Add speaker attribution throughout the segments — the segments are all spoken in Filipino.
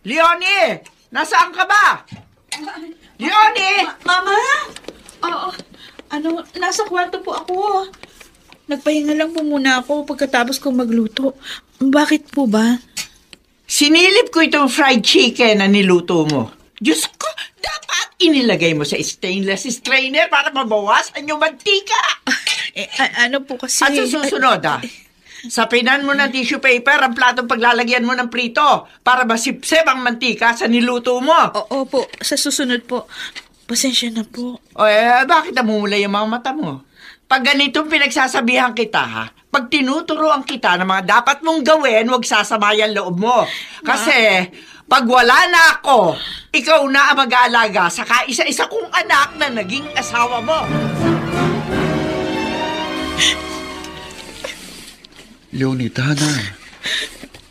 Speaker 1: Leonie! Nasaan ka ba? Leonie!
Speaker 2: Mama? Oo. Nasa kwarto po ako. Nagpahinga lang po muna ako pagkatapos kong magluto. Bakit po ba?
Speaker 1: Sinilip ko itong fried chicken na niluto mo. Diyos ko, dapat inilagay mo sa stainless strainer para mabawasan yung mantika.
Speaker 2: Ano po kasi...
Speaker 1: At sa susunod, sapinan mo ng tissue paper ang platong paglalagyan mo ng prito para masipsip ang mantika sa niluto mo.
Speaker 2: Oo po, sa susunod po. Pasensya na po.
Speaker 1: Bakit namumula yung mga mata mo? Pag ganitong pinagsasabihan kita, pag tinuturoan kita ng mga dapat mong gawin, huwag sasamayan loob mo. Kasi, pag wala na ako, ikaw na ang mag-aalaga sa kaisa-isa kong anak na naging asawa mo.
Speaker 3: Leonie, tahan na.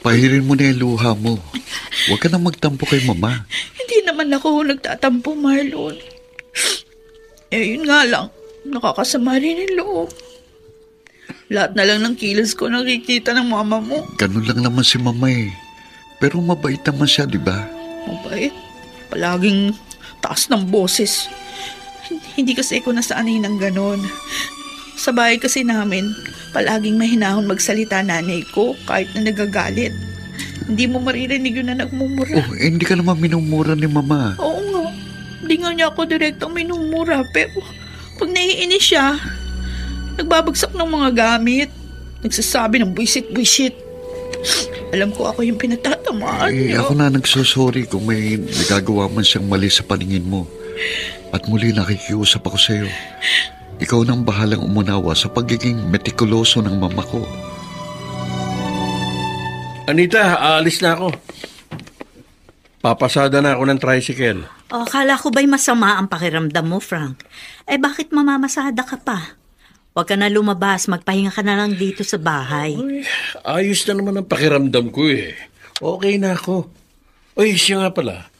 Speaker 3: Pahirin mo na yung luha mo. Huwag ka nang magtampo kay mama.
Speaker 2: Hindi naman ako nagtatampo, Marlon. Yun nga lang. Nakakasama rin yung loob. Lahat na lang ng kilos ko nakikita ng mama mo.
Speaker 3: Ganun lang naman si mama eh. Pero mabait naman siya, di ba?
Speaker 2: Mabait? Palaging taas ng boses. Hindi kasi ako nasanay ng ganon. Sa bahay kasi namin, palaging mahinahon magsalita nanay ko kahit na nagagalit. Hindi mo maririnig yun na nagmumura.
Speaker 3: Hindi ka naman minumura ni mama.
Speaker 2: Oo nga. Hindi nga niya ako direktang minumura. Pero pag naiinis siya, nagbabagsak ng mga gamit. Nagsasabi ng buisit-buisit. Alam ko ako yung pinatatamaan niya.
Speaker 3: Ako na nagsosorry kung may nagagawa man siyang mali sa paningin mo. At muli nakikiusap ako sa iyo. Ikaw nang bahalang umunawa sa pagiging metikuloso ng mama ko.
Speaker 4: Anita, aalis na ako. Papasada na ako ng tricycle.
Speaker 5: Akala ko ba'y masama ang pakiramdam mo, Frank? Bakit mamamasada ka pa? Huwag ka na lumabas, magpahinga ka na lang dito sa bahay.
Speaker 4: Ayos na naman ang pakiramdam ko eh. Okay na ako. Siya nga pala.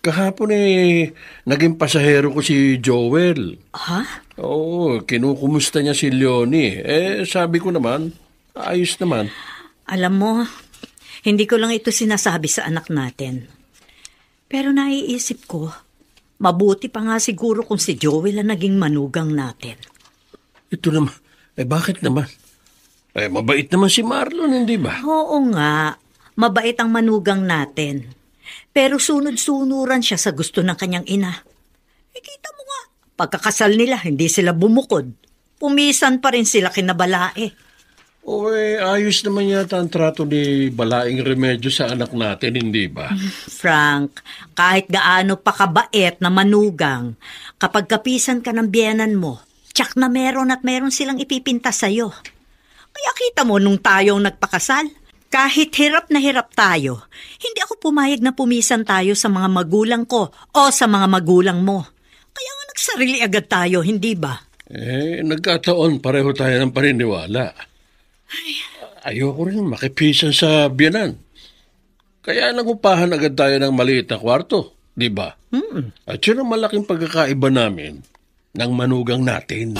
Speaker 4: Kahapon naging pasahero ko si Joel.
Speaker 5: Ha?
Speaker 4: Oo, kinukumusta niya si Leonie. Sabi ko naman, ayos naman.
Speaker 5: Alam mo, hindi ko lang ito sinasabi sa anak natin. Pero naiisip ko, mabuti pa nga siguro kung si Joel ang naging manugang natin.
Speaker 4: Ito naman, bakit naman? Mabait naman si Marlon, hindi ba?
Speaker 5: Oo nga, mabait ang manugang natin. Pero sunod-sunuran siya sa gusto ng kanyang ina. Kita mo nga, pagkakasal nila, hindi sila bumukod. Pumisan pa rin sila kina Balae.
Speaker 4: Ayos naman yata ang trato ni Balaing Remedyo sa anak natin, hindi ba?
Speaker 5: Frank, kahit gaano pa kabait na manugang, kapag kapisan ka ng biyenan mo, tsak na meron at meron silang ipipinta sa'yo. Kaya kita mo nung tayong nagpakasal, kahit hirap na hirap tayo, hindi ako pumayag na pumisan tayo sa mga magulang ko o sa mga magulang mo. Kaya nga nagsarili agad tayo, hindi ba?
Speaker 4: Nagkataon pareho tayo ng paniniwala. Ayoko rin makipisan sa biyanan. Kaya nangupahan agad tayo ng maliit na kwarto, di ba? At yun ang malaking pagkakaiba namin ng manugang natin.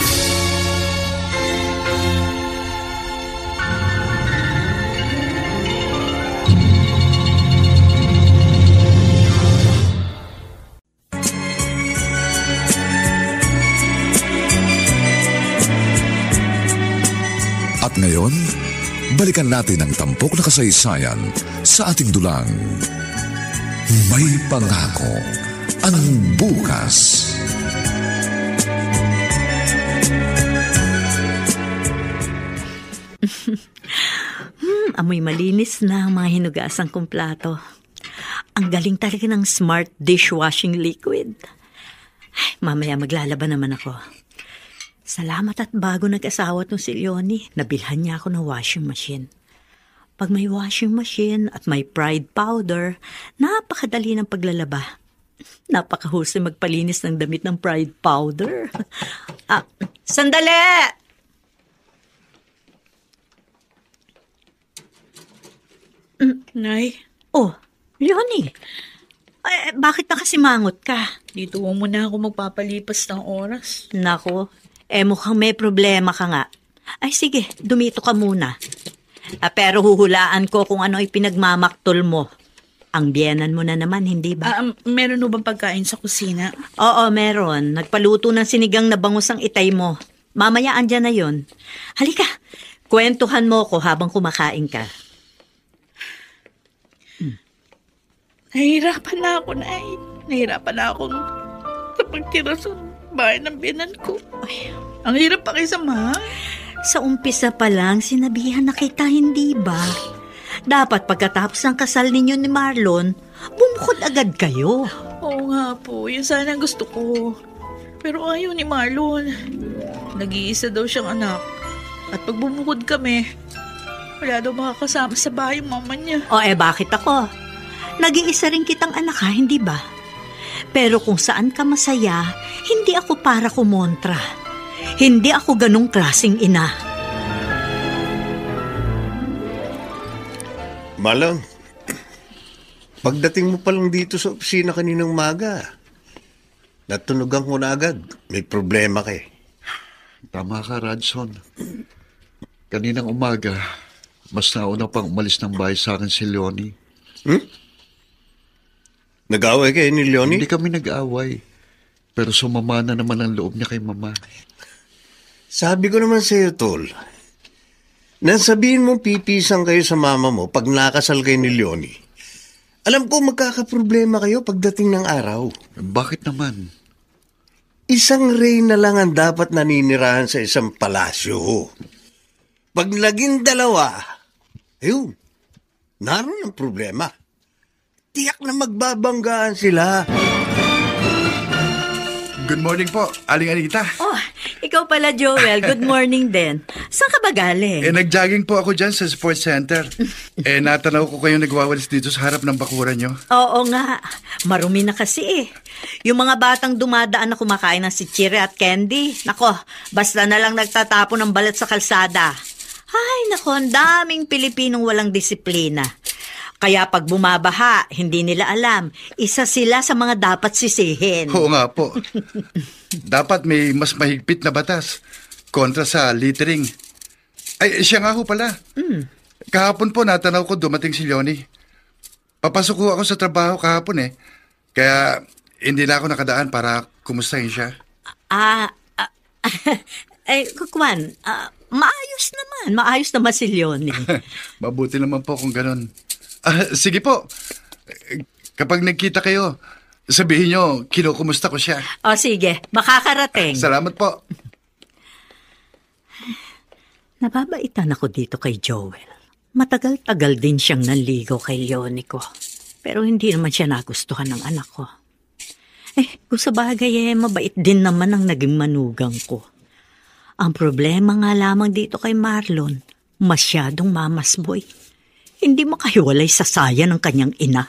Speaker 6: At ngayon, balikan natin ang tampok na kasaysayan sa ating dulang. May pangako ang bukas.
Speaker 5: Amoy malinis na ang mga hinugasang kong plato. Ang galing talaga ng Smart Dishwashing Liquid. Mamaya maglalaba naman ako. Salamat at bago nag-asawa tong si Leonie, nabilhan niya ako ng washing machine. Pag may washing machine at may Pride powder, napakadali ng paglalaba. Napakahusay magpalinis ng damit ng Pride powder. Sandali!
Speaker 2: Nay?
Speaker 5: Leonie, bakit nakasimangot ka?
Speaker 2: Dito mo muna ako magpapalipas ng oras.
Speaker 5: Nako, mukhang may problema ka nga. Ay sige, dumito ka muna. Pero huhulaan ko kung ano ay pinagmamaktol mo. Ang biyenan mo na naman, hindi ba?
Speaker 2: Meron ho bang pagkain sa kusina?
Speaker 5: Oo, meron. Nagpaluto ng sinigang na bangus ang itay mo. Mamaya andyan na yon. Halika, kwentuhan mo ko habang kumakain ka.
Speaker 2: Nahihirapan na ako, Nay. Nahihirapan na akong pagtira sa bahay ng biyanan ko. Ay, ang hirap pakisama.
Speaker 5: Sa umpisa pa lang, sinabihan na kita, hindi ba? Dapat pagkatapos ng kasal ninyo ni Marlon, bumukod agad kayo.
Speaker 2: Oo nga po, yun sana ang gusto ko. Pero ayaw ni Marlon. Nag-iisa daw siyang anak. At pag bumukod kami, wala daw makakasama sa bahay yung mama niya.
Speaker 5: O bakit ako? Nag-iisa rin kitang anak ha, hindi ba? Pero kung saan ka masaya, hindi ako para kumontra. Hindi ako ganong klaseng ina.
Speaker 7: Malang, pagdating mo pa lang dito sa opisina kaninang maga, natunugan ko na agad. May problema ka eh.
Speaker 3: Tama ka, Radson. Kaninang umaga, mas nauna pang umalis ng bahay sa akin si Leonie.
Speaker 7: Nag-away kayo ni Leonie?
Speaker 3: Hindi kami nag-away. Pero sumama na naman ang loob niya kay Mama.
Speaker 7: Sabi ko naman sa'yo, Tol. Nasabihin mo pipisang kayo sa mama mo pag nakasal kayo ni Leonie. Alam ko magkakaproblema kayo pagdating ng araw.
Speaker 3: Bakit naman?
Speaker 7: Isang reyna lang ang dapat naninirahan sa isang palasyo. Pag naging dalawa, ayun, naroon ang problema. Tiyak na magbabanggaan sila.
Speaker 8: Good morning po, Aling Anita.
Speaker 5: Oh, ikaw pala, Joel. Good morning din. Saan ka ba galing?
Speaker 8: Nag-jogging po ako dyan sa sports center. Natanaw ko kayong nagwawalis dito sa harap ng bakuran nyo.
Speaker 5: Oo nga. Marumi na kasi eh. Yung mga batang dumadaan na kumakain ng sitsire at candy. Nako, basta na lang nagtatapon ng balat sa kalsada. Ay, nako, ang daming Pilipinong walang disiplina. Kaya pag bumabaha, hindi nila alam. Isa sila sa mga dapat sisihin.
Speaker 8: Oo nga po. Dapat may mas mahigpit na batas kontra sa littering. Ay, siya nga ho pala. Kahapon po natanaw ko dumating si Leonie. Papasok ko ako sa trabaho kahapon eh. Kaya hindi na ako nakadaan para kumustahin siya.
Speaker 5: Kukwan, maayos naman. Maayos naman si Leonie.
Speaker 8: Mabuti naman po kung ganun. Sige po. Kapag nagkita kayo, sabihin nyo, kinukumusta ko siya.
Speaker 5: O sige, makakarating.
Speaker 8: Salamat po.
Speaker 5: Nababaitan ako dito kay Joel. Matagal-tagal din siyang nanligaw kay Leonie ko. Pero hindi naman siya nagustuhan ng anak ko. Kung sa bagay mabait din naman ang naging manugang ko. Ang problema nga lamang dito kay Marlon, masyadong mamasboy. Hindi makahiwalay sa saya ng kanyang ina.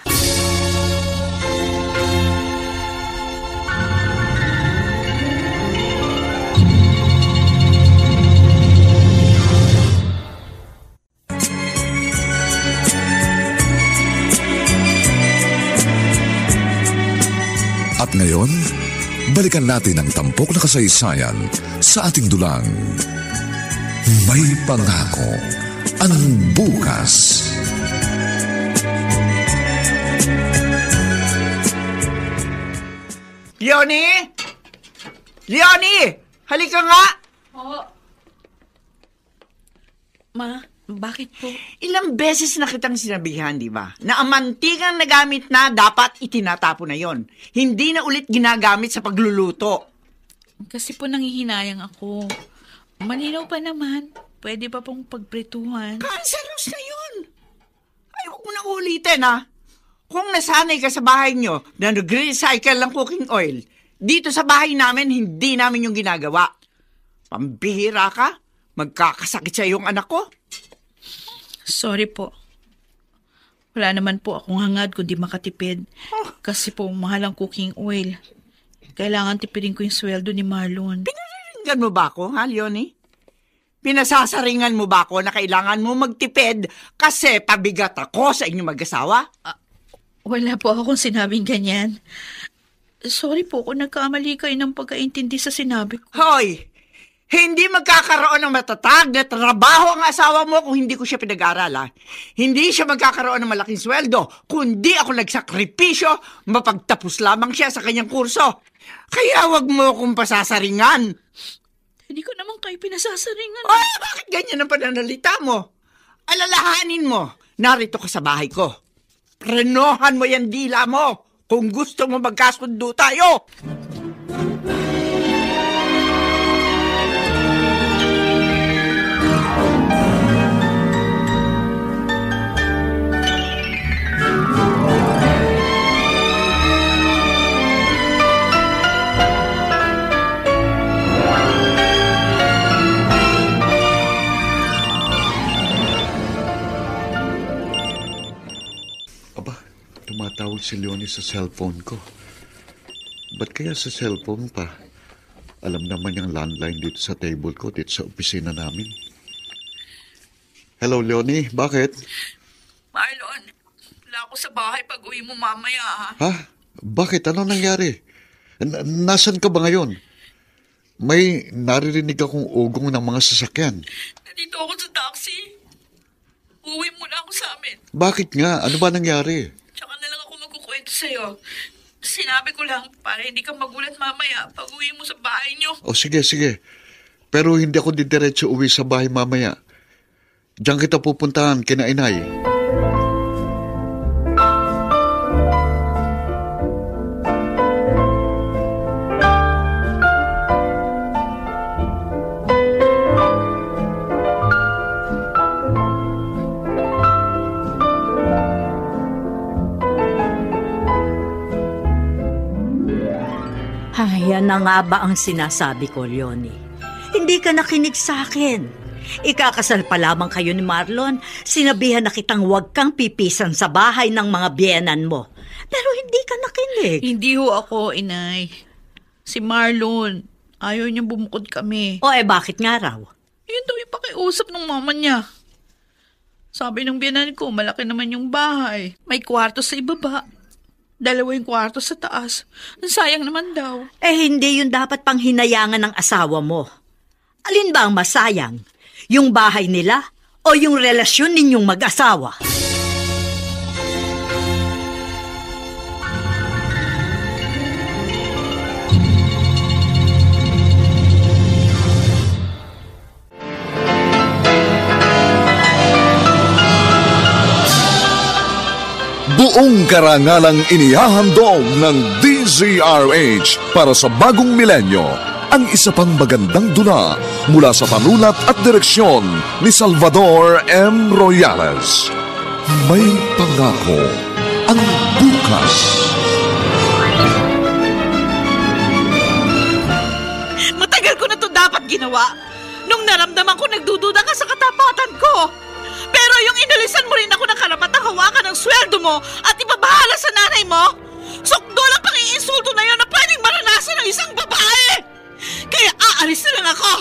Speaker 6: At ngayon, balikan natin ang tampok na kasaysayan sa ating dulang. May pangako ang bukas.
Speaker 1: Leonie! Leonie! Halika nga!
Speaker 2: Ma, bakit po?
Speaker 1: Ilang beses na kitang sinabihan, di ba? Na ang mantikang nagamit na dapat itinatapo na yon. Hindi na ulit ginagamit sa pagluluto.
Speaker 2: Kasi po nangihinayang ako. Malinaw pa naman. Pwede pa pong pagprituhan.
Speaker 1: Cancerous na yun! Ay, huwag mo na ulitin, ha? Kung nasanay ka sa bahay nyo na nag-recycle ng cooking oil, dito sa bahay namin, hindi namin yung ginagawa. Pambihira ka? Magkakasakit sa yung anak ko?
Speaker 2: Sorry po. Wala naman po akong hangad kundi makatipid. Kasi po, mahal ang cooking oil. Kailangan tipidin ko yung sweldo ni Marlon.
Speaker 1: Pinariringan mo ba ako, ha, Leonie? Pinasasaringan mo ba ako na kailangan mo magtipid kasi pabigat ako sa inyong mag-asawa?
Speaker 2: Wala po akong sinabing ganyan. Sorry po kung nagkamali kayo ng pagkaintindi sa sinabi ko.
Speaker 1: Hoy! Hindi magkakaroon ng matatag na trabaho ang asawa mo kung hindi ko siya pinag-aaralan. Hindi siya magkakaroon ng malaking sweldo, kundi ako nagsakripisyo, mapagtapos lamang siya sa kanyang kurso. Kaya wag mo akong pasasaringan.
Speaker 2: Hindi ko naman kayo pinasasaringan.
Speaker 1: Oh, bakit ganyan ang pananalita mo? Alalahanin mo, narito ka sa bahay ko. Prenohan mo yan dila mo kung gusto mo magkasundo tayo.
Speaker 3: Tumatawag si Leonie sa cellphone ko. Ba't kaya sa cellphone pa? Alam naman yung landline dito sa table ko, dito sa opisina namin. Hello, Leonie. Bakit?
Speaker 2: Marlon, wala ako sa bahay pag uwi mo mamaya, ha?
Speaker 3: Ha? Bakit? Ano nangyari? Nasaan ka ba ngayon? May naririnig akong ugong ng mga sasakyan.
Speaker 2: Nandito ako sa taxi. Uwi mo na ako sa amin.
Speaker 3: Bakit nga? Ano ba nangyari?
Speaker 2: Tsaka na lang ako magkukwento sa'yo. Sinabi ko lang para hindi ka magulat mamaya pag uwi mo sa bahay niyo.
Speaker 3: O sige, sige. Pero hindi ako didiretso uwi sa bahay mamaya. Diyan kita pupuntahan, kina inay.
Speaker 5: Ay, yan na nga ba ang sinasabi ko, Leonie? Hindi ka nakinig sa akin. Ikakasal pa lamang kayo ni Marlon. Sinabihan na kitang huwag kang pipisan sa bahay ng mga biyenan mo. Pero hindi ka nakinig.
Speaker 2: Hindi ho ako, inay. Si Marlon, ayaw niyang bumukod kami.
Speaker 5: O bakit nga raw?
Speaker 2: Yun daw yung pakiusap ng mama niya. Sabi ng biyenan ko, malaki naman yung bahay. May kwarto sa ibaba. 2 yung kwarto sa taas. Sayang naman daw.
Speaker 5: Hindi yun dapat pang hinayangan ng asawa mo. Alin ba ang masayang? Yung bahay nila o yung relasyon ninyong mag-asawa?
Speaker 6: Buong karangalang inihahandog ng DZRH para sa bagong milenyo ang isa pang magandang dula mula sa panulat at direksyon ni Salvador M. Royales. May pangako ang bukas.
Speaker 2: Matagal ko na to dapat ginawa. Nung naramdaman ko nagdududa ka sa katapatan ko. Pero yung inalisan mo rin ako ng karapatang hawakan ng sweldo mo at ipabahala sa nanay mo, sukdo lang pang iinsulto na yun na pwedeng maranasan ng isang babae. Kaya aalis na lang ako.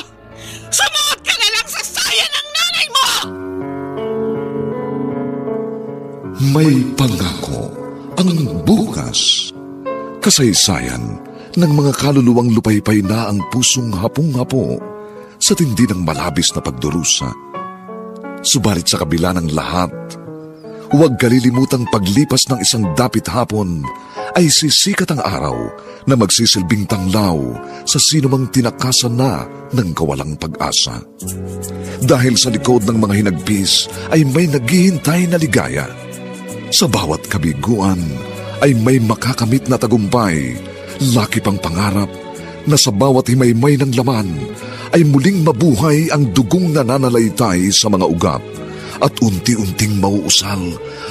Speaker 2: Sumuot ka na lang sa saya ng nanay mo!
Speaker 6: May pangako ang bukas. Kasaysayan ng mga kaluluwang lupaypay na ang pusong hapong-hapo sa tindi ng malabis na pagdurusa. Subalit sa kabila ng lahat, huwag kalilimutang paglipas ng isang dapit hapon ay sisikat ang araw na magsisilbing tanglaw sa sinumang tinakasan na ng kawalang pag-asa. Dahil sa likod ng mga hinagpis ay may naghihintay na ligaya. Sa bawat kabiguan ay may makakamit na tagumpay, laki pang pangarap na sa bawat himaymay ng laman ay muling mabuhay ang dugong nananalaytay sa mga ugat at unti-unting mauusal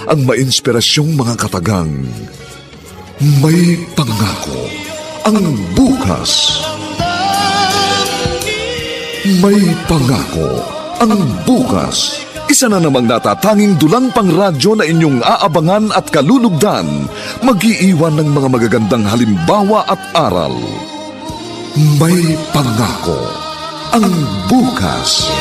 Speaker 6: ang mainspirasyong mga katagang. May pangako ang bukas. May pangako ang bukas. Isa na namang natatanging dulang pangradyo na inyong aabangan at kalulugdan, mag-iiwan ng mga magagandang halimbawa at aral. May pangako ang bukas.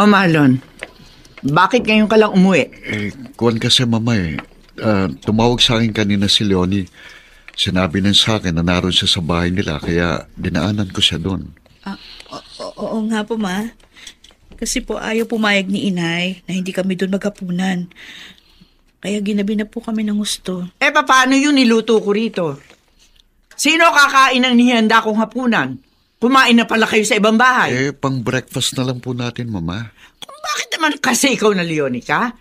Speaker 1: O Marlon, bakit ngayon ka lang umuwi?
Speaker 3: Kuwan kasi mama tumawag sa akin kanina si Leonie. Sinabi niya sa akin na naroon siya sa bahay nila, kaya dinaanan ko siya doon.
Speaker 2: Oo nga po, ma. Kasi po ayaw pumayag ni inay na hindi kami doon maghapunan. Kaya ginabi na po kami ng gusto.
Speaker 1: Paano yun niluto ko rito? Sino kakain ng nihanda kong hapunan? Kumain na pala kayo sa ibang bahay.
Speaker 3: Pang breakfast na lang po natin, mama.
Speaker 1: Bakit naman kasi ikaw na Leonie ka?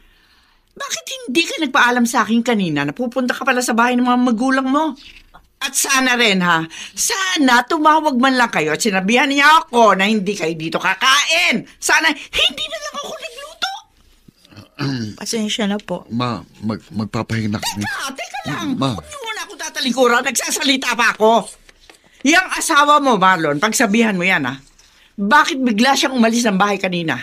Speaker 1: Bakit hindi ka nagpaalam sa akin kanina na pupunta ka pala sa bahay ng mga magulang mo? At sana rin sana tumawag man lang kayo at sinabihan niya ako na hindi kayo dito kakain. Sana hindi na lang ako nagluto.
Speaker 2: Pasensya na po.
Speaker 3: Ma, magpapahinga kami.
Speaker 1: Teka lang.
Speaker 3: Ma.
Speaker 1: Huwag niyo muna ako tatalikuran. Nagsasalita pa ako. Yang asawa mo, Marlon, pagsabihan mo yan, Bakit bigla siyang umalis ng bahay kanina?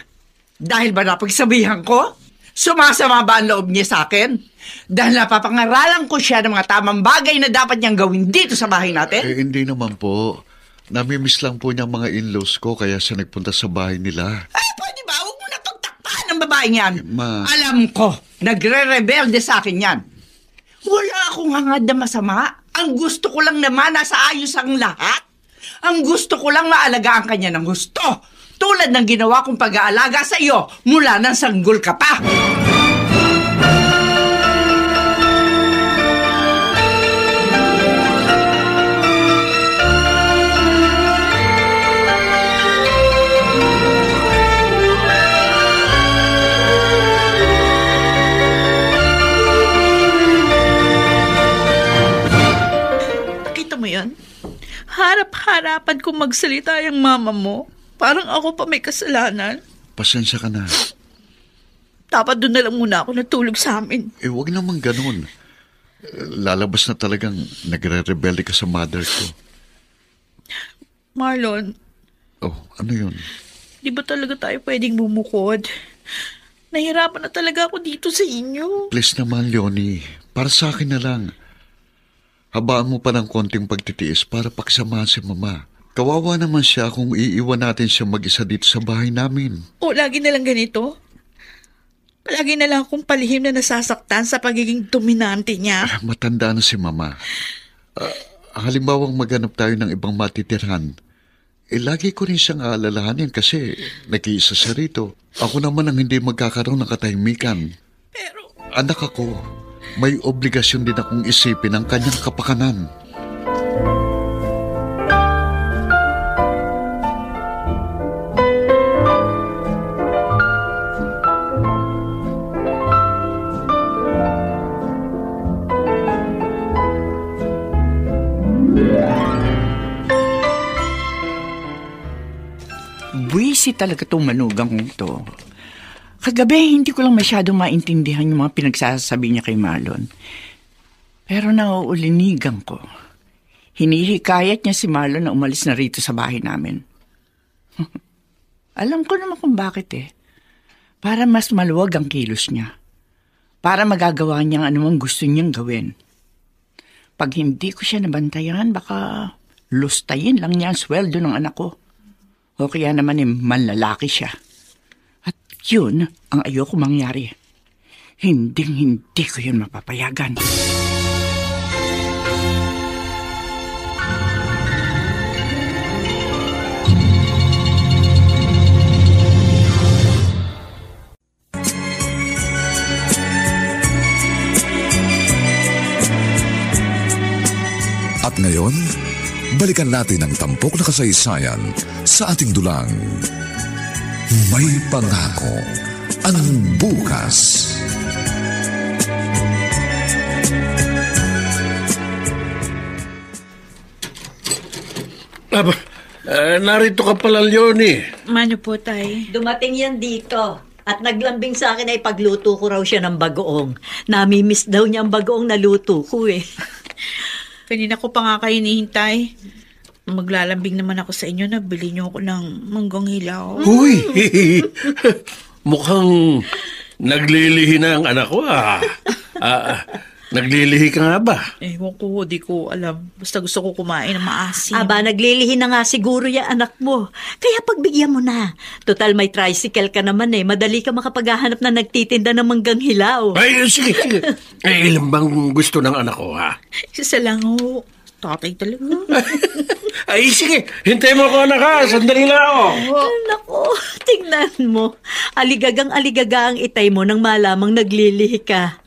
Speaker 1: Dahil ba napagsabihan ko? Sumasama ba ang loob niya sa akin? Dahil napapangaralan ko siya ng mga tamang bagay na dapat niyang gawin dito sa bahay natin?
Speaker 3: Hindi naman po. Namimiss lang po niya mga in-laws ko, kaya siya nagpunta sa bahay nila.
Speaker 1: Pwede ba? Huwag mo na pagtakpan ng babaeng yan.
Speaker 3: Ma.
Speaker 1: Alam ko, nagre-rebelde sa akin yan. Wala akong hangad na masama. Ang gusto ko lang naman nasa ayos ang lahat. Ang gusto ko lang maalagaan kanya ng gusto. Tulad ng ginawa kong pag-aalaga sa iyo mula nang sanggol ka pa.
Speaker 2: Nakita mo yan? Harap-harapan kong magsalita yung mama mo. Parang ako pa may kasalanan.
Speaker 3: Pasensya ka na.
Speaker 2: Dapat doon na lang muna ako natulog sa amin.
Speaker 3: Huwag naman ganun. Lalabas na talagang nagre-rebelde ka sa mother ko.
Speaker 2: Marlon,
Speaker 3: Ano yun?
Speaker 2: di ba talaga tayo pwedeng bumukod? Nahirapan na talaga ako dito sa inyo.
Speaker 3: Please naman, Leonie. Para sa akin na lang. Habaan mo pa ng konting pagtitiis para paksamahan si mama. Kawawa naman siya kung iiwan natin siya mag-isa dito sa bahay namin.
Speaker 2: Lagi na lang ganito? Palagi na lang akong palihim na nasasaktan sa pagiging dominante niya.
Speaker 3: Matanda na si mama. Halimbawang maghanap tayo ng ibang matitirhan. Lagi ko rin siyang aalalahanin kasi nag-iisa siya rito. Ako naman ang hindi magkakaroon ng katahimikan.
Speaker 2: Pero
Speaker 3: Anak ako, may obligasyon din akong isipin ang kanyang kapakanan.
Speaker 1: Buwisi talaga itong manugang ito. Kagabi, hindi ko lang masyadong maintindihan yung mga pinagsasabi niya kay Marlon. Pero nauulinigan ko. Hinihikayat niya si Marlon na umalis na rito sa bahay namin. Alam ko naman kung bakit Para mas maluwag ang kilos niya. Para magagawa niyang anumang gusto niyang gawin. Pag hindi ko siya nabantayan, baka lustayin lang niya ang sweldo ng anak ko. O kaya naman manlalaki siya. At yun ang ayoko mangyari. Hindi ko yun mapapayagan.
Speaker 6: At ngayon, balikan natin ang tampok na kasaysayan sa ating dulang. May pangako ang bukas.
Speaker 4: Narito ka pala, Leonie.
Speaker 2: Mano po, tay?
Speaker 5: Dumating yan dito. At naglambing sa akin ay pagluto ko raw siya ng bagoong. Namimiss daw niya ang bagoong na luto ko
Speaker 2: Kanina ko pa nga kayo hinihintay. Maglalambing naman ako sa inyo na bili niyo ako ng manggang hilaw.
Speaker 4: Uy! Mukhang naglilihi na ang anak ko, Naglilihi ka nga ba?
Speaker 2: Ewan ko, di ko alam. Basta gusto ko kumain ng maasim.
Speaker 5: Aba, naglilihi na nga siguro yung anak mo. Kaya pagbigyan mo na. Total may tricycle ka naman eh. Madali ka makapaghahanap na nagtitinda ng manggang hilaw.
Speaker 4: Ay, sige, sige. Ilan bang gusto ng anak ko, ha?
Speaker 2: Isa lang ho. Tatay talaga.
Speaker 4: Ay, sige. Hintay mo ko, anak, ha? Sandali lang ako.
Speaker 5: Naku, tingnan mo. Aligagang-aligaga ang itay mo nang malamang naglilihi ka.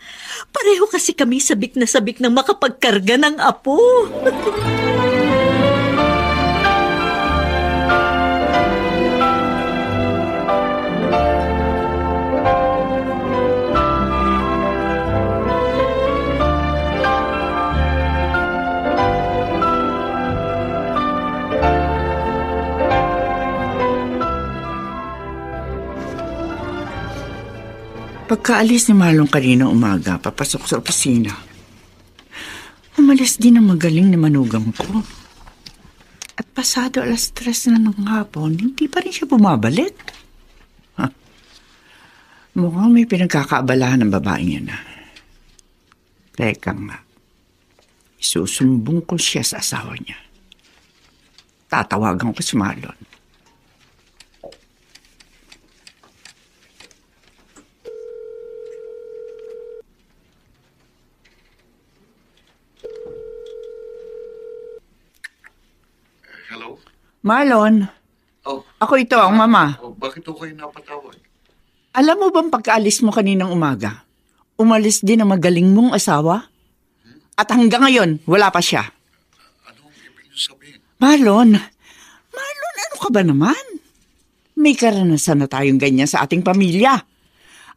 Speaker 5: Pareho kasi kami sabik na sabik ng makapagkarga ng apo.
Speaker 1: Pagkaalis ni Marlon kanina umaga, papasok sa opisina. Umalis din ang magaling na manugang ko. At pasado 3:00 na ng hapon, hindi pa rin siya bumabalik. Mukhang may pinagkakaabalahan ng babaeng yun na. Teka nga, isusumbong ko siya sa asawa niya. Tatawagan ko si Marlon.
Speaker 3: Hello?
Speaker 1: Marlon,
Speaker 3: Oh,
Speaker 1: ako ito, ang mama.
Speaker 3: bakit ako kayo napatawag?
Speaker 1: Alam mo bang pagkaalis mo kaninang umaga, umalis din ang magaling mong asawa? At hanggang ngayon, wala pa siya.
Speaker 3: Anong ibig niyo sabihin?
Speaker 1: Marlon, ano ka ba naman? May karanasan na tayong ganyan sa ating pamilya.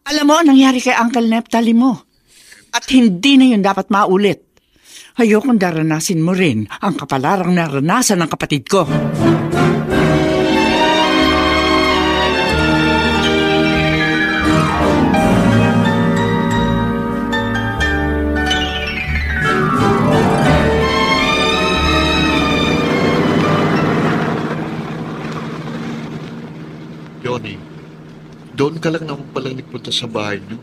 Speaker 1: Alam mo, nangyari kay Uncle Neptali mo. At hindi na yun dapat maulit. Ayokong daranasin mo rin ang kapalarang naranasan ng kapatid ko.
Speaker 3: Johnny, doon ka lang naman pala nagpunta sa bahay niyo.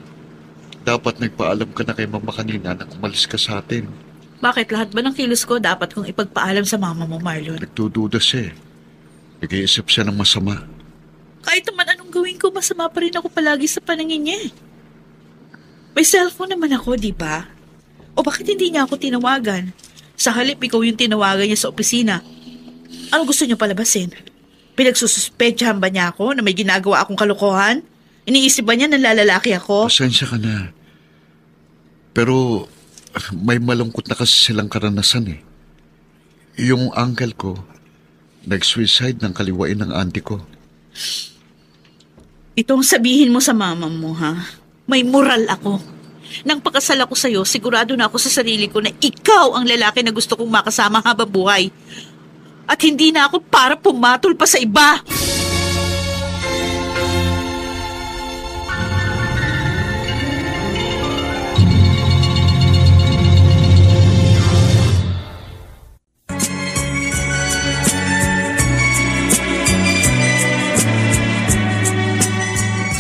Speaker 3: Dapat nagpaalam ka na kay mama kanina na umalis ka sa atin.
Speaker 2: Bakit lahat ba ng kilos ko dapat kong ipagpaalam sa mama mo, Marlon?
Speaker 3: Nagdududa siya eh. Nag-iisip siya ng masama.
Speaker 2: Kahit naman anong gawin ko, masama pa rin ako palagi sa paningin niya. May cellphone naman ako, di ba? O bakit hindi niya ako tinawagan? Sa halip, ikaw yung tinawagan niya sa opisina. Ano gusto niyo palabasin? Pinagsususpetsahan ba niya ako na may ginagawa akong kalokohan? Iniisip ba niya na lalaki ako?
Speaker 3: Pasensya ka na. Pero may malungkot na kasi silang karanasan eh. Yung uncle ko, nag-suicide ng kaliwain ng auntie ko.
Speaker 2: Itong sabihin mo sa mama mo, ha? May moral ako. Nang pakasal ako sa'yo, sigurado na ako sa sarili ko na ikaw ang lalaki na gusto kong makasama habang buhay. At hindi na ako para pumatol pa sa iba.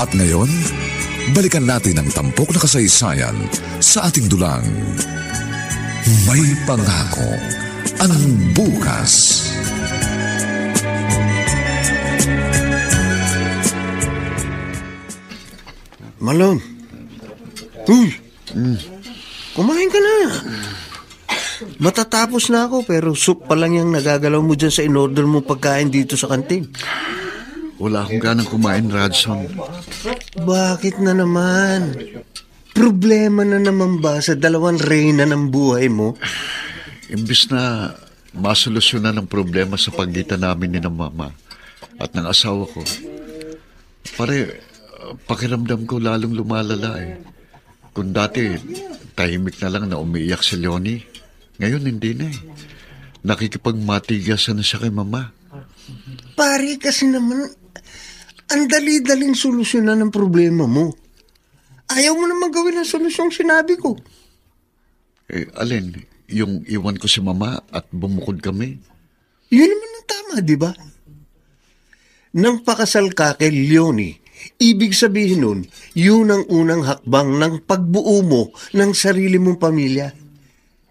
Speaker 6: At ngayon, balikan natin ang tampok na kasaysayan sa ating dulang. May pangako ang bukas.
Speaker 7: Marlon. Uy. Kumain ka na. Matatapos na ako pero soup pa lang yung nagagalaw mo dyan sa in-order mo pagkain dito sa kantin.
Speaker 3: Wala akong ganang kumain, Radson.
Speaker 7: Bakit na naman? Problema na naman ba sa dalawang reyna ng buhay mo?
Speaker 3: Imbis na masolusyonan ang problema sa pagitan namin ni ng mama at ng asawa ko, pakiramdam ko lalong lumalala eh. Kung dati, tahimik na lang na umiiyak si Leonie, ngayon hindi na eh. Nakikipagmatigasan na siya kay mama.
Speaker 7: Pare, kasi naman, ang dali-daling solusyonan ng problema mo. Ayaw mo naman gawin ang solusyong sinabi ko.
Speaker 3: Alin, yung iwan ko si mama at bumukod kami?
Speaker 7: Yun naman ang tama, di ba? Nang pakasal ka kay Leonie, Ibig sabihin nun, yun ang unang hakbang ng pagbuo mo ng sarili mong pamilya.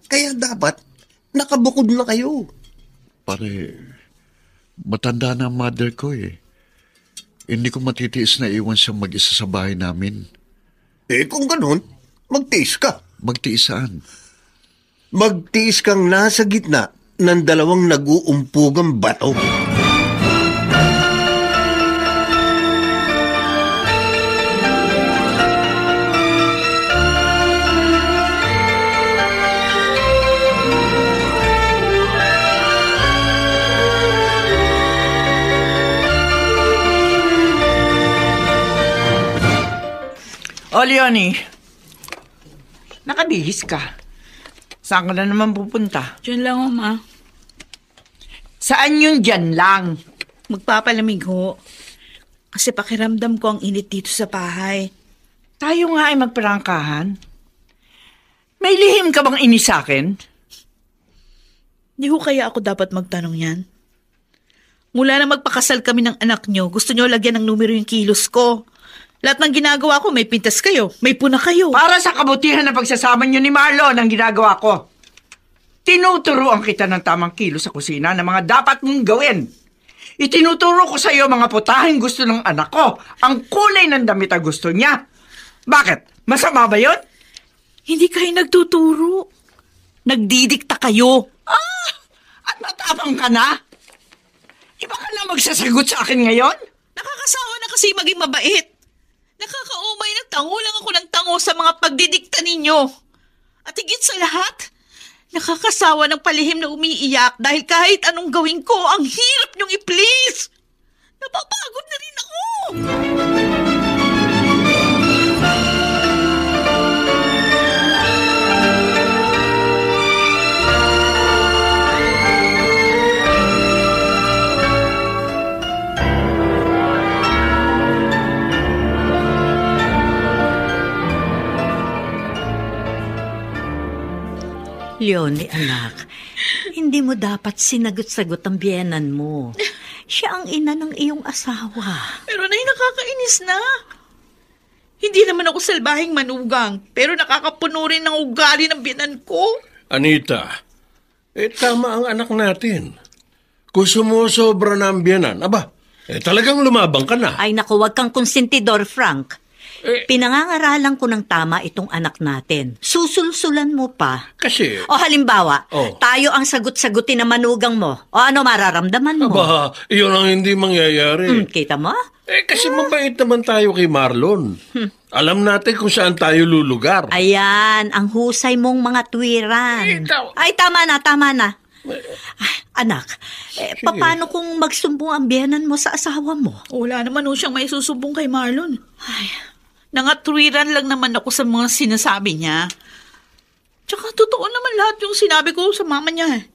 Speaker 7: Kaya dapat, nakabukod na kayo.
Speaker 3: Pare, matanda na ang mother ko eh. Hindi ko matitiis na iwan siyang mag-isa sa bahay namin.
Speaker 7: Kung ganun, magtiis ka.
Speaker 3: Magtiis saan?
Speaker 7: Magtiis kang nasa gitna ng dalawang nag-uumpugang bato.
Speaker 1: O, Leonie, nakabihis ka. Saan ka na naman pupunta?
Speaker 2: Diyan lang, Ma.
Speaker 1: Saan yun dyan lang?
Speaker 2: Magpapalamig ho. Kasi pakiramdam ko ang init dito sa bahay.
Speaker 1: Tayo nga ay magparangkahan. May lihim ka bang inis sa akin?
Speaker 2: Di ho kaya ako dapat magtanong yan? Mula na magpakasal kami ng anak nyo, gusto nyo lagyan ng numero yung kilos ko. Lahat ng ginagawa ko, may pintas kayo, may puna kayo.
Speaker 1: Para sa kabutihan na pagsasama niyo ni Marlon ang ginagawa ko. Tinuturuan kita ng tamang kilo sa kusina ng mga dapat mong gawin. Itinuturo ko sa iyo mga putaheng gusto ng anak ko. Ang kulay ng damit ang gusto niya. Bakit? Masama ba yun?
Speaker 2: Hindi kayo nagtuturo. Nagdidikta kayo.
Speaker 1: At matapang ka na? Iba ka na magsasagot sa akin ngayon?
Speaker 2: Nakakasawa na kasi maging mabait. Nakakaumay ng tango lang ako ng tango sa mga pagdidikta ninyo. At higit sa lahat, nakakasawa ng palihim na umiiyak dahil kahit anong gawin ko, ang hirap niyong i-please. Napapagod na rin ako.
Speaker 5: Leonie, anak, hindi mo dapat sinagot-sagot ang biyenan mo. Siya ang ina ng iyong asawa.
Speaker 2: Pero nakakainis na. Hindi naman ako salbahing manugang, pero nakakapuno rin ng ugali ng biyenan ko.
Speaker 4: Anita, tama ang anak natin. Kung sumusobra na ang biyanan, talagang lumabang ka na.
Speaker 5: Ay naku, wag kang konsentidor, Frank. Pinangangaralan ko ng tama itong anak natin. Susulsulan mo pa.
Speaker 4: Kasi...
Speaker 5: O halimbawa,
Speaker 4: Oh.
Speaker 5: tayo ang sagot-sagutin na manugang mo. O ano mararamdaman mo?
Speaker 4: Iyon ang hindi mangyayari.
Speaker 5: Kita mo?
Speaker 4: Kasi mabait naman tayo kay Marlon. Alam natin kung saan tayo lulugar.
Speaker 5: Ayan, ang husay mong mga tuwiran. Ay, tama na. Ay, anak, paano kung magsumbong ang biyenan mo sa asawa mo?
Speaker 2: Wala naman ho siyang may susubong kay Marlon. Ay, nangatwiran lang naman ako sa mga sinasabi niya. Tsaka totoo naman lahat yung sinabi ko sa mama niya.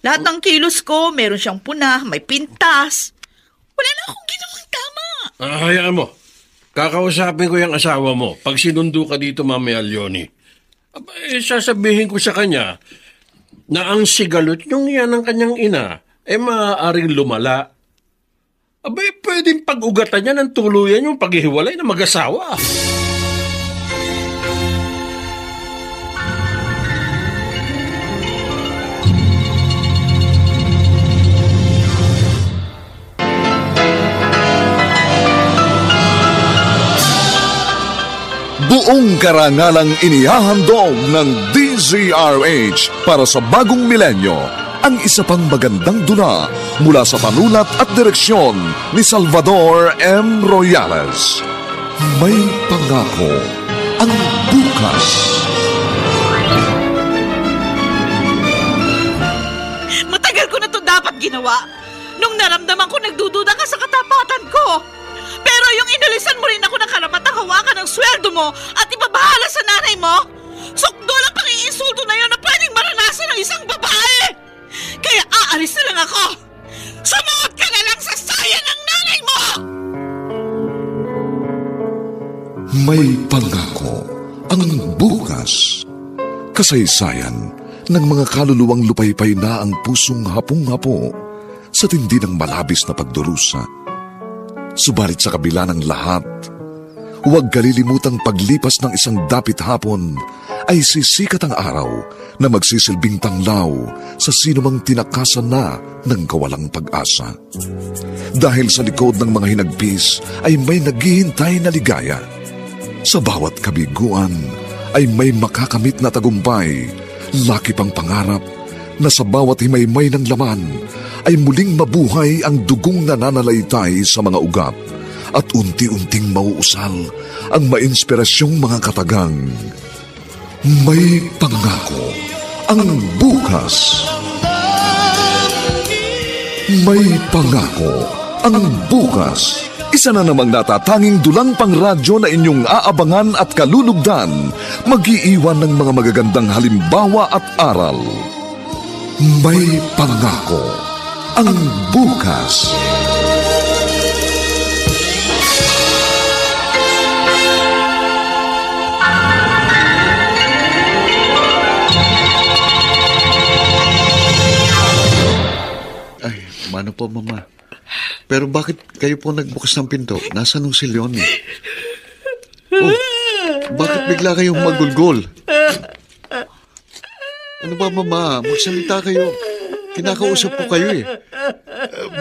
Speaker 2: Lahat ng kilos ko, meron siyang puna, may pintas. Wala na akong ginawang tama.
Speaker 4: Hayaan mo. Kakausapin ko yung asawa mo. Pag sinundo ka dito mamaya, Leonie. Sasabihin ko sa kanya na ang sigalot yung yan ng kanyang ina maaaring lumala. Pwedeng pag-ugatan niya ng tuluyan yung paghihiwalay ng mag-asawa.
Speaker 6: Buong karangalang inihahandog ng DZRH para sa bagong milenyo. Ang isa pang magandang dula mula sa panulat at direksyon ni Salvador M. Royales. May pangako ang bukas.
Speaker 2: Matagal ko na to dapat ginawa. Nung naramdaman ko nagdududa ka sa katapatan ko. Pero yung inalisan mo rin ako ng karapatang hawakan ng sweldo mo at ipabahala sa nanay mo, sukdo lang pang-iinsulto na yun na pwedeng maranasan ng isang babae. Kaya aalis na lang ako. Sumuot ka na lang sa saya ng nanay mo!
Speaker 6: May pangako ang bukas. Kasaysayan ng mga kaluluwang lupaypay na ang pusong hapong-hapo sa tindi ng malabis na pagdurusa. Subalit sa kabila ng lahat, huwag kalilimutang paglipas ng isang dapit hapon ay sisikat ang araw na magsisilbing tanglaw sa sinumang tinakasan na ng kawalang pag-asa. Dahil sa likod ng mga hinagpis ay may naghihintay na ligaya. Sa bawat kabiguan ay may makakamit na tagumpay, laki pang pangarap na sa bawat himaymay ng laman ay muling mabuhay ang dugong nananalaytay sa mga ugat at unti-unting mauusal ang mainspirasyong mga katagang. May pangako ang bukas. May pangako ang bukas. Isa na namang natatanging dulang pangradyo na inyong aabangan at kalulugdan, mag-iiwan ng mga magagandang halimbawa at aral. May pangako ang bukas.
Speaker 3: Ay, mano po, Mama. Pero bakit kayo po nagbukas ng pinto? Nasaan nung si Leonie? Oh, bakit bigla kayong magulgol? Ano ba, Mama? Magsalita kayo. Kinakausap ko kayo eh.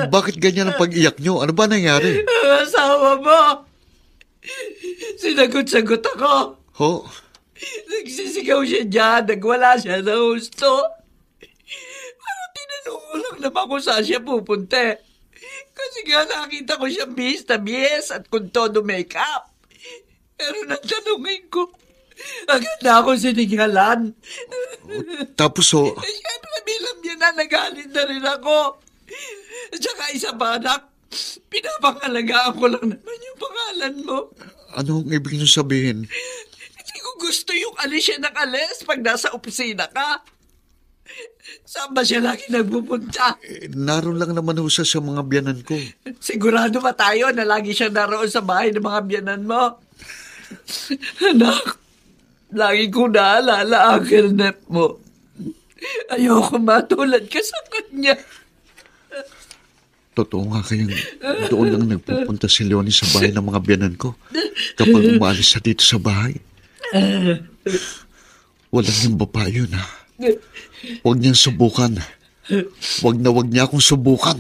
Speaker 3: Bakit ganyan ang pag-iyak nyo? Ano ba nangyari?
Speaker 1: Asawa mo! Sinagot-sagot ako.
Speaker 3: Ho?
Speaker 1: Nagsisigaw siya dyan. Nagwala siya na husto. Pero tinanong ko lang naman kung saan siya pupunta. Kasi nga nakita ko siya bihis na bihis at kung todo make-up. Pero natanungin ko, agad na ako sinighalan.
Speaker 3: Tapos
Speaker 1: Siyempre bilang yan na nagalit na rin ako. At saka isa pa anak, pinapangalagaan ko lang naman yung pangalan mo.
Speaker 3: anong ibig nyo sabihin?
Speaker 1: Hindi ko gusto yung alis siya ng alis pag nasa opisina ka. Saan ba siya lagi nagpupunta?
Speaker 3: Naroon lang naman ho siya sa mga biyanan ko.
Speaker 1: Sigurado ba tayo na lagi siya naroon sa bahay ng mga biyanan mo? Anak, lagi ko naalala ang kernep mo. Ayoko matulad ka sa kanya.
Speaker 3: Totoo nga kayang doon lang nagpupunta si Leonie sa bahay ng mga biyanan ko kapag umalis siya dito sa bahay. Walang yung babae yun, ha? Huwag niyang subukan. Huwag niya akong subukan.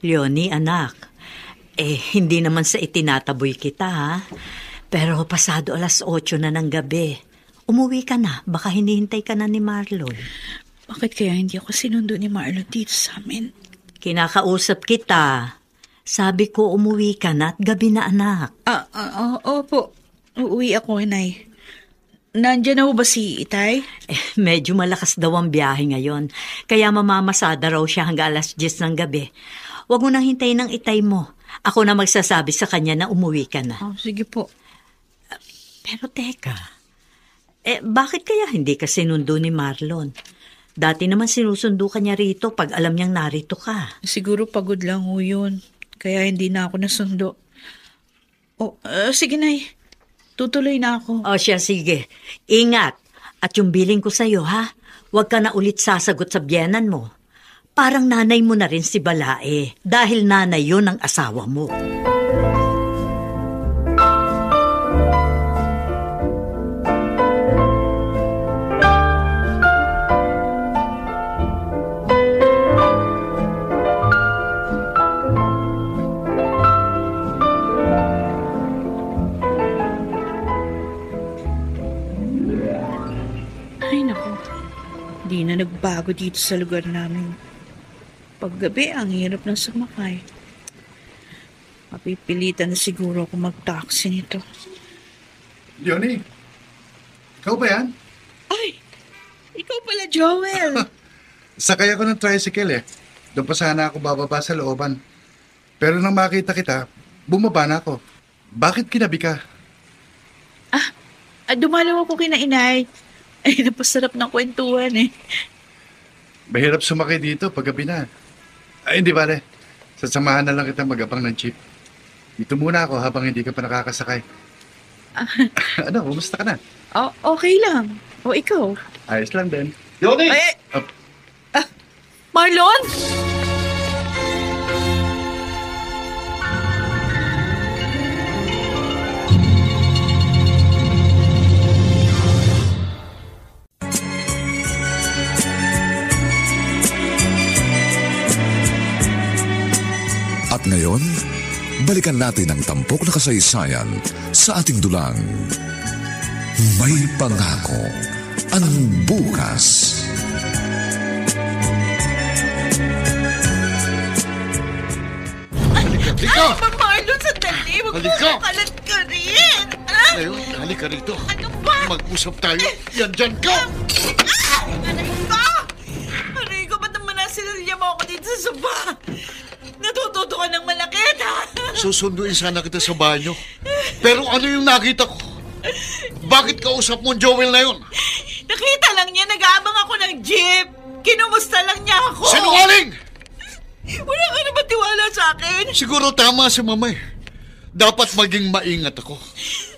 Speaker 5: Leonie, anak, hindi naman sa itinataboy kita, ha? Pero pasado 8:00 na ng gabi. Umuwi ka na, baka hinihintay ka na ni Marlon.
Speaker 2: Bakit kaya hindi ako sinundo ni Marlon dito sa amin?
Speaker 5: Kinakausap kita. Sabi ko umuwi ka na at gabi na, anak.
Speaker 2: Opo. Uuwi ako, Inay. Nandiyan na ba si Itay?
Speaker 5: Medyo malakas daw ang biyahe ngayon. Kaya mamamasada raw siya hanggang 10:00 ng gabi. Huwag mo nang hintayin ng itay mo. Ako na magsasabi sa kanya na umuwi ka na.
Speaker 2: Sige po.
Speaker 5: Pero teka, bakit kaya hindi ka sinundo ni Marlon? Dati naman sinusundo ka niya rito pag alam niyang narito ka.
Speaker 2: Siguro pagod lang ho yun. Kaya hindi na ako nasundo. Sige, Nay. Tutuloy na ako.
Speaker 5: O siya, sige. Ingat. At yung billing ko sa'yo, ha? Huwag ka na ulit sasagot sa biyenan mo. Parang nanay mo na rin si Balae dahil nanay yun ang asawa mo.
Speaker 2: Ay, naku. Di na nagbago dito sa lugar namin. Paggabi, ang hirap ng sumakay. Mapipilitan na siguro ako mag-taxi nito.
Speaker 8: Leonie, ikaw ba yan?
Speaker 2: Ay! Ikaw pala, Joel!
Speaker 8: Sakay ako ng tricycle eh. Doon pa sana ako bababa sa looban. Pero nang makita kita, bumaba na ako. Bakit kinabi ka?
Speaker 2: Dumalaw ako kina Inay. Ay, napasarap ng kwentuhan eh.
Speaker 8: Mahirap sumakay dito pag gabi na. Ay, hindi bale. Sasamahan na lang kita mag-abang ng jeep. Dito muna ako habang hindi ka pa nakakasakay. Ano, kumusta ka na?
Speaker 2: Okay lang. O ikaw?
Speaker 8: Ayos lang din. Yoni!
Speaker 2: Ay!
Speaker 8: Oh,
Speaker 2: Marlon?
Speaker 6: At ngayon, balikan natin ang tampok na kasaysayan sa ating dulang. May pangako ang bukas.
Speaker 3: Halika!
Speaker 2: Marlon, sandali.
Speaker 3: Halika!
Speaker 2: Magkakalat ka rin.
Speaker 3: Ngayon, halika rito.
Speaker 2: Ano ba?
Speaker 3: Mag-usap tayo. Yan dyan ka!
Speaker 2: Aray ko, ba't naman nasinalya mo ako dito sa soba? Natututo ka ng malakit, ha?
Speaker 3: Susunduin sana kita sa banyo. Pero ano yung nakita ko? Bakit kausap mo Joel na yun?
Speaker 2: Nakita lang niya, nag-aabang ako ng jeep. Kinumusta lang niya ako.
Speaker 3: Sinungaling!
Speaker 2: Wala ka na ba tiwala sa akin?
Speaker 3: Siguro tama si Mama eh. Dapat maging maingat ako.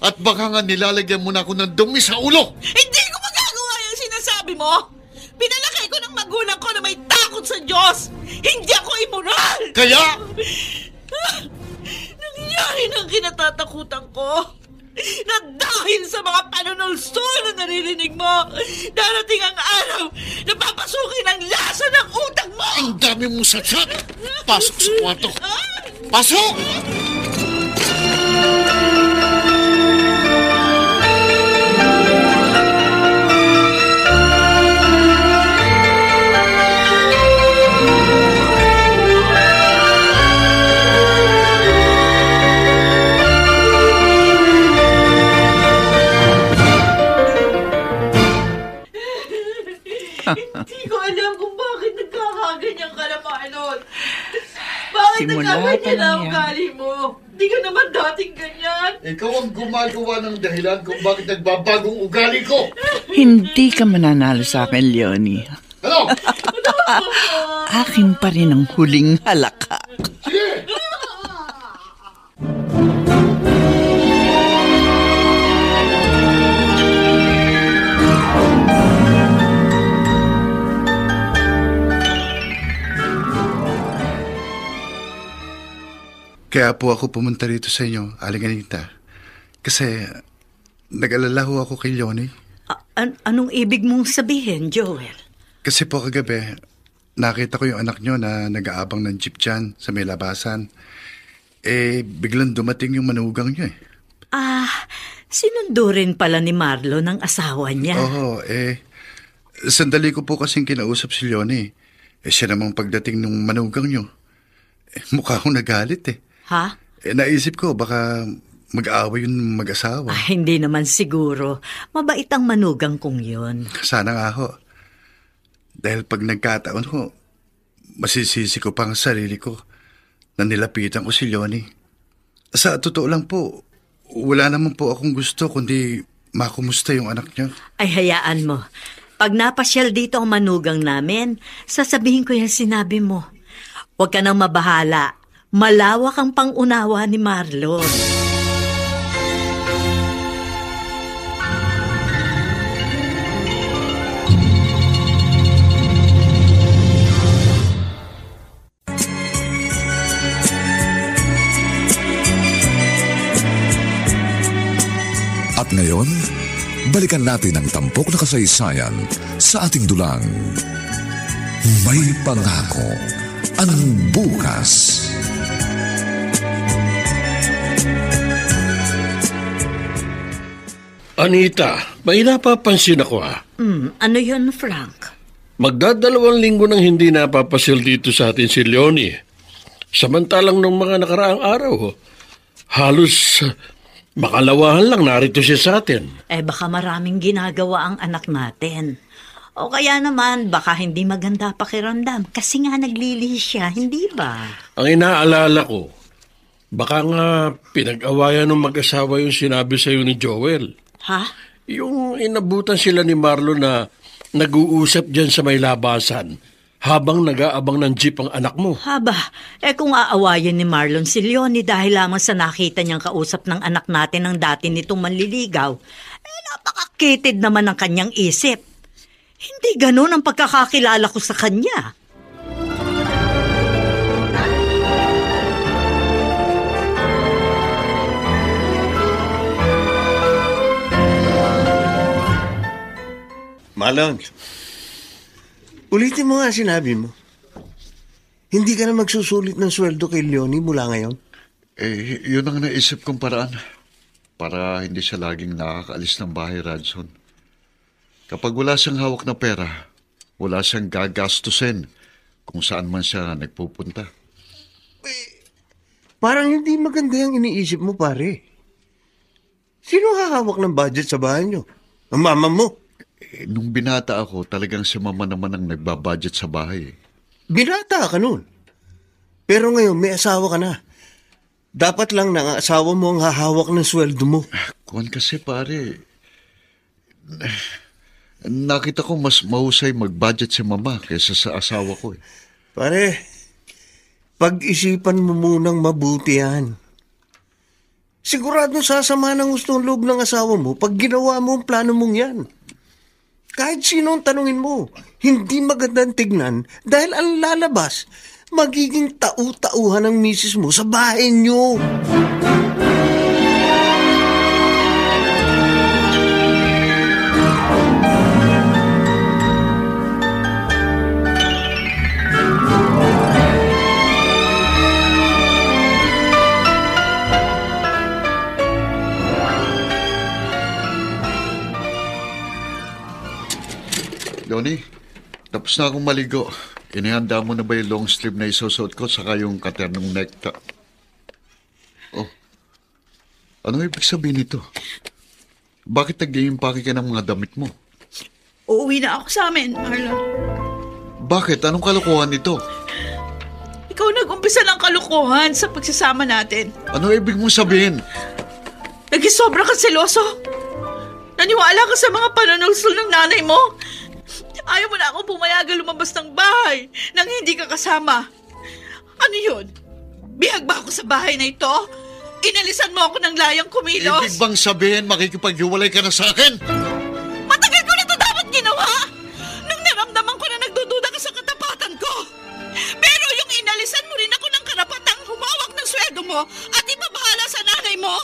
Speaker 3: At baka nga nilalagyan mo na ako ng dumi sa ulo.
Speaker 2: Hindi ko magagawa yung sinasabi mo. Pinalaki ko ng magulang ko na may takot sa Diyos. Hindi ako immoral.
Speaker 3: Kaya,
Speaker 2: Nangyari ng kinatatakutan ko. Na dahil sa mga panunulsol na naririnig mo, darating ang araw na papasukin ang lasa ng utak mo.
Speaker 3: ang dami mong satsat. Pasok sa kwarto. Pasok!
Speaker 2: Hindi ko alam kung bakit nagkakaganyan ka na, Marlon. Bakit
Speaker 1: Simula
Speaker 2: nagkaganyan
Speaker 1: pa
Speaker 2: na
Speaker 1: lang yan.
Speaker 2: ugali mo? Hindi ka naman dating ganyan.
Speaker 3: Ikaw ang gumagawa ng dahilan kung bakit nagbabagong ugali ko.
Speaker 1: Hindi ka mananalo sa akin, Leonie.
Speaker 3: Ano?
Speaker 1: Akin pa rin ang huling halaka.
Speaker 3: Sige!
Speaker 8: Kaya po ako pumunta rito sa inyo, Aling Anita. Kasi nag-alala ho ako kay Leonie.
Speaker 5: Anong ibig mong sabihin, Joel?
Speaker 8: Kasi po kagabi, nakita ko yung anak nyo na nag-aabang ng jeep dyan sa may labasan. Biglang dumating yung manugang nyo eh.
Speaker 5: Sinundo rin pala ni Marlon ang asawa niya.
Speaker 8: Oo, sandali ko po kasing kinausap si Leonie. Siya namang pagdating ng manugang nyo. Mukha akong nagalit eh.
Speaker 5: Ha?
Speaker 8: Naisip ko baka mag-aaway yung mag-asawa.
Speaker 5: Hindi naman siguro. Mabait ang manugang kong yun.
Speaker 8: Sana nga ho. Dahil pag nagkataon ho, masisisi ko pang sarili ko na nilapitan ko si Leonie. Sa totoo lang po, wala naman po akong gusto kundi makumusta yung anak niya.
Speaker 5: Ay, hayaan mo. Pag napasyal dito ang manugang namin, sasabihin ko yung sinabi mo. Huwag ka nang mabahala. Malawak ang pangunawa ni Marlon.
Speaker 6: At ngayon, balikan natin ang tampok na kasaysayan sa ating dulang. May pangako ang bukas.
Speaker 4: Anita, may napapansin ako
Speaker 5: Ano yun, Frank?
Speaker 4: Magdadalawang linggo nang hindi napapasil dito sa atin si Leonie. Samantalang nung mga nakaraang araw, halos makalawahan lang narito siya sa atin.
Speaker 5: Baka maraming ginagawa ang anak natin. O kaya naman, baka hindi maganda pakiramdam kasi nga naglilihis siya, hindi ba?
Speaker 4: Ang inaalala ko, baka nga pinag-awayan ng mag-asawa yung sinabi sa'yo ni Joel.
Speaker 5: Ha?
Speaker 4: Yung inabutan sila ni Marlon na nag-uusap dyan sa may labasan habang nag-aabang ng jeep ang anak mo.
Speaker 5: Haba, kung aawayin ni Marlon si Leonie dahil lamang sa nakita niyang kausap ng anak natin ng dati nitong manliligaw, napakakitid naman ang kanyang isip. Hindi ganun ang pagkakakilala ko sa kanya.
Speaker 7: Marlon, ulitin mo nga sinabi mo. Hindi ka na magsusulit ng sweldo kay Leonie mula ngayon?
Speaker 3: Yun ang naisip kong paraan. Para hindi siya laging nakakaalis ng bahay, Radson. Kapag wala siyang hawak na pera, wala siyang gagastusin kung saan man siya nagpupunta.
Speaker 7: Parang hindi maganda yung iniisip mo, pare. Sino hahawak ng budget sa bahay niyo? Ang mama mo?
Speaker 3: Nung binata ako, talagang si mama naman ang nagbabudget sa bahay.
Speaker 7: Binata ka nun. Pero ngayon, may asawa ka na. Dapat lang na ang asawa mo ang hahawak ng sweldo mo.
Speaker 3: Kuwan kasi, pare. Nakita ko mas mahusay mag-budget si mama kaysa sa asawa ko.
Speaker 7: Pare, pag-isipan mo munang mabuti yan. Sigurado sasama ng gustong loob ng asawa mo pag ginawa mo ang plano mong yan. Kahit sino ang tanungin mo, hindi magandang tignan dahil ang lalabas, magiging tau-tauhan ng misis mo sa bahay niyo.
Speaker 3: Leonie, tapos na akong maligo. Inihanda mo na ba yung long sleeve na isusot ko saka yung katernong necktie? Oh, ano ibig sabihin nito? Bakit nag-iimpake ka ng mga damit mo?
Speaker 2: Uuwi na ako sa amin, Marlon.
Speaker 3: Bakit? Anong kalokohan nito?
Speaker 2: Ikaw nag-umpisa ng kalokohan sa pagsasama natin.
Speaker 3: Ano ibig mong sabihin?
Speaker 2: Nag-isobra ka seloso. Naniwala ka sa mga pananulsul ng nanay mo. Ayaw mo na akong pumayagan lumabas ng bahay nang hindi ka kasama. Ano yun? Bihag ba ako sa bahay na ito? Inalisan mo ako ng layang kumilos?
Speaker 3: Ibig bang sabihin makikipaghiwalay ka na sa akin?
Speaker 2: Matagal ko na ito dapat ginawa! Nung naramdaman ko na nagdududa ka sa katapatan ko. Pero yung inalisan mo rin ako ng karapatang humawak ng sweldo mo at ipabahala sa nanay mo,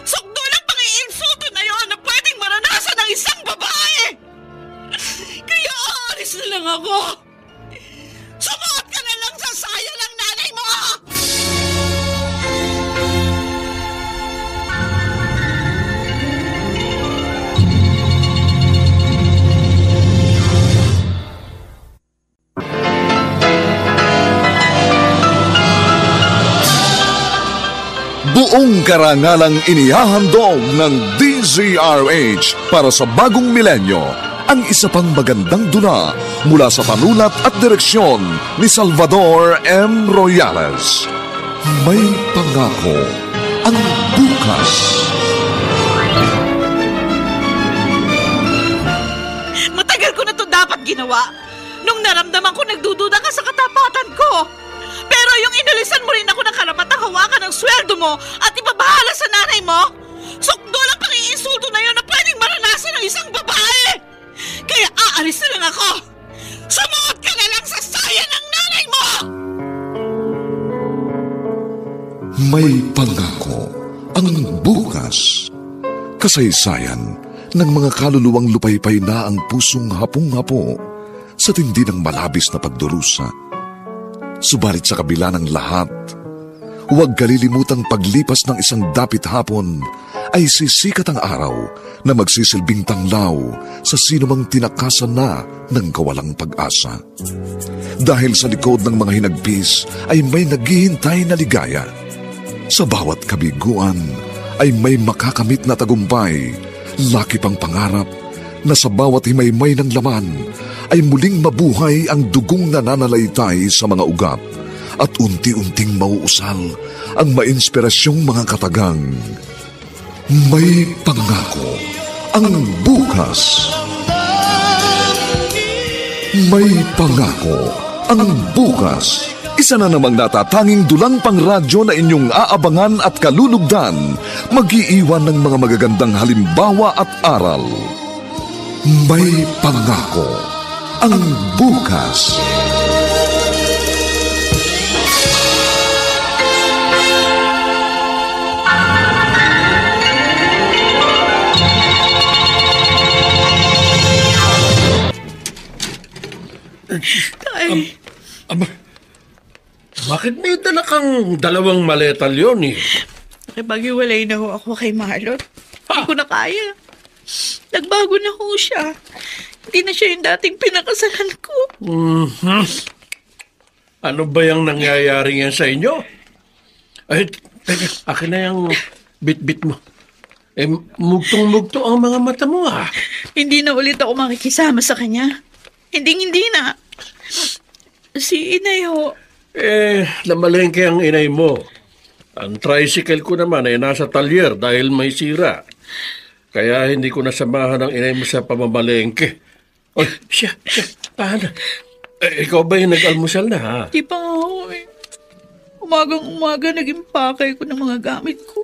Speaker 2: sukdo lang pang i-insulto na yon na pwedeng maranasan ng isang babae! Kaya aalis na lang ako. Sumuot ka na lang sa saya ng nanay mo!
Speaker 6: Buong karangalang inihahandog ng DZRH para sa bagong milenyo. Ang isa pang magandang dula mula sa panulat at direksyon ni Salvador M. Royales. May pangako ang bukas.
Speaker 2: Matagal ko na ito dapat ginawa. Nung naramdaman ko nagdududa ka sa katapatan ko. Pero yung inalisan mo rin ako ng karapatang hawakan ng sweldo mo at ipabahala sa nanay mo, sukdo lang pang iinsulto na yun na pwedeng maranasan ng isang babae. Kaya aalis na lang ako. Sumuot ka na lang sa saya ng nanay mo!
Speaker 6: May pangako ang bukas. Kasaysayan ng mga kaluluwang lupaypay na ang pusong hapong-hapo sa tindi ng malabis na pagdurusa. Subalit sa kabila ng lahat, huwag kalilimutang paglipas ng isang dapit hapon ay sisikat ang araw na magsisilbing tanglaw sa sinumang tinakasan na ng kawalang pag-asa. Dahil sa likod ng mga hinagpis ay may naghihintay na ligaya. Sa bawat kabiguan ay may makakamit na tagumpay, laki pang pangarap na sa bawat himaymay ng laman ay muling mabuhay ang dugong nananalaytay sa mga ugat at unti-unting mauusal ang mainspirasyong mga katagang. May pangako ang bukas. May pangako Ang Bukas, isa na namang natatanging dulang pang radyo na inyong aabangan at kalulugdan, mag-iiwan ng mga magagandang halimbawa at aral. May pangako ang Bukas.
Speaker 2: Tay,
Speaker 4: Bakit may dala kang dalawang maleta, Leonie?
Speaker 2: nakipag-iwalay na ho ako kay Marlon. Hindi ko na kaya. Nagbago na ho siya. Hindi na siya yung dating pinakasalan ko.
Speaker 4: Ano ba yung nangyayari yan sa inyo? Ay, teka, akin na yung bit-bit mo. Mugtong-mugto ang mga mata mo, ah.
Speaker 2: Hindi na ulit ako makikisama sa kanya. Hindi na. Si Inay ho.
Speaker 4: Namalengke ang inay mo. Ang tricycle ko naman ay nasa talyer dahil may sira. Kaya hindi ko nasamahan ang inay mo sa pamamalengke. Oy, siya, paano? Ikaw ba yung nag-almusal na, ha?
Speaker 2: Di pa nga ho eh. Umagang-umaga naging pakay ko ng mga gamit ko.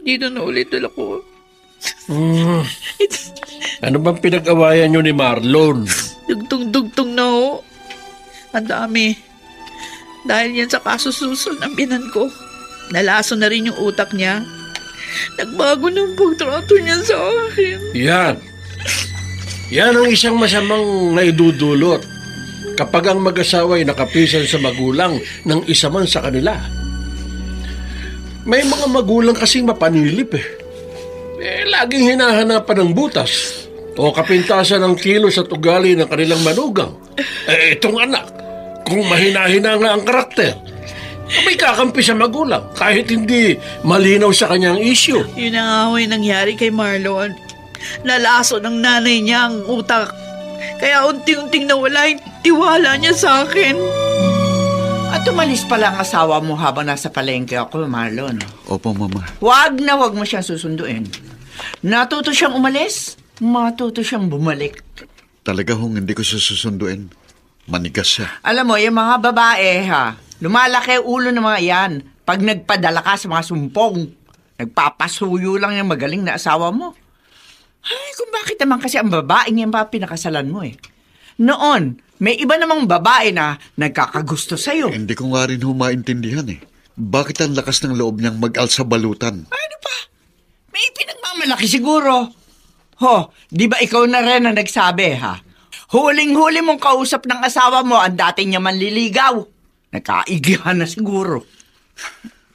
Speaker 2: Dito na ulit ako.
Speaker 4: Ano bang pinag-awayan nyo ni Marlon?
Speaker 2: Dugtong-dugtong na ho. Ang dami. Dahil yan sa kasususul ng binan ko. Nalaso na rin yung utak niya. Nagbago ng pagtrato niya sa akin.
Speaker 4: Yan ang isang masamang naidudulot kapag ang mag-asawa ay nakapisan sa magulang ng isa man sa kanila. May mga magulang kasing mapanilip laging hinahanapan ng butas o kapintasan ng kilos at ugali ng kanilang manugang. Itong anak, kung mahina-hina nga ang karakter, may kakampi sa magulang kahit hindi malinaw sa kanyang isyu.
Speaker 2: Yun ang ahoy nangyari kay Marlon. Nalaso ng nanay niya ang utak. Kaya unti-unting nawala yung tiwala niya sa akin.
Speaker 1: At umalis pala ang asawa mo habang nasa palengke ako, Marlon.
Speaker 3: Opo, Mama.
Speaker 1: Wag mo siyang susunduin. Natuto siyang umalis, matuto siyang bumalik.
Speaker 3: Talaga hong hindi ko siya susunduin. Manigas siya.
Speaker 1: Alam mo, yung mga babae, lumalaki ulo ng mga yan. Pag nagpadala ka sa mga sumpong, nagpapasuyo lang yung magaling na asawa mo. Ay, kung bakit naman kasi ang babae niyan pa pinakasalan mo Noon, may iba namang babae na nagkakagusto sa'yo.
Speaker 3: Hindi ko nga rin maintindihan Bakit ang lakas ng loob niyang mag-alsa balutan?
Speaker 1: Ano pa? May pinagmamalaki siguro. Di ba ikaw na rin ang nagsabi, Huling-huli mong kausap ng asawa mo ang dati niya manliligaw. Nagkaigihan na siguro.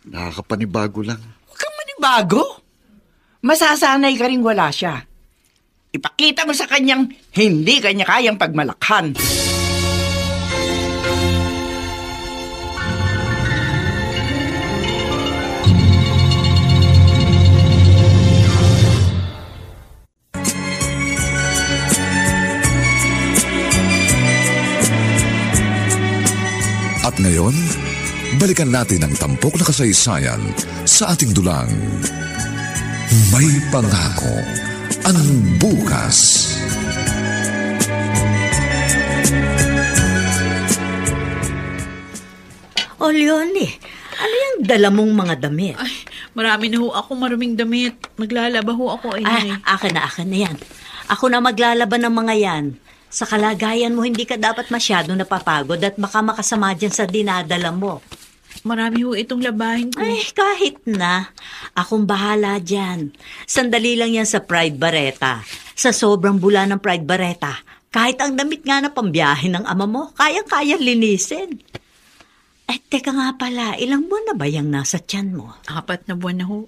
Speaker 3: Nakakapanibago lang.
Speaker 1: Huwag kang manibago. Masasanay ka rin wala siya. Ipakita mo sa kanyang hindi kanya kayang pagmalakhan.
Speaker 6: At ngayon, balikan natin ang tampok na kasaysayan sa ating dulang. May pangako ang bukas.
Speaker 5: O, Leonie, ano yung dala mong mga damit?
Speaker 2: Ay, marami na ho ako maruming damit. Maglalaba ho ako, Inay.
Speaker 5: Akin na yan. Ako na maglalaba ng mga yan. Sa kalagayan mo, hindi ka dapat masyado napapagod at baka makasama dyan sa dinadala mo.
Speaker 2: Marami ho itong labahin ko.
Speaker 5: Ay, kahit na. Akong bahala dyan. Sandali lang yan sa Pride Barretta. Sa sobrang bula ng Pride Barretta, kahit ang damit nga na pambiyahe ng ama mo, kayang-kayang linisin. Teka nga pala, ilang buwan na ba yung nasa tiyan mo?
Speaker 2: 4 na buwan na ho.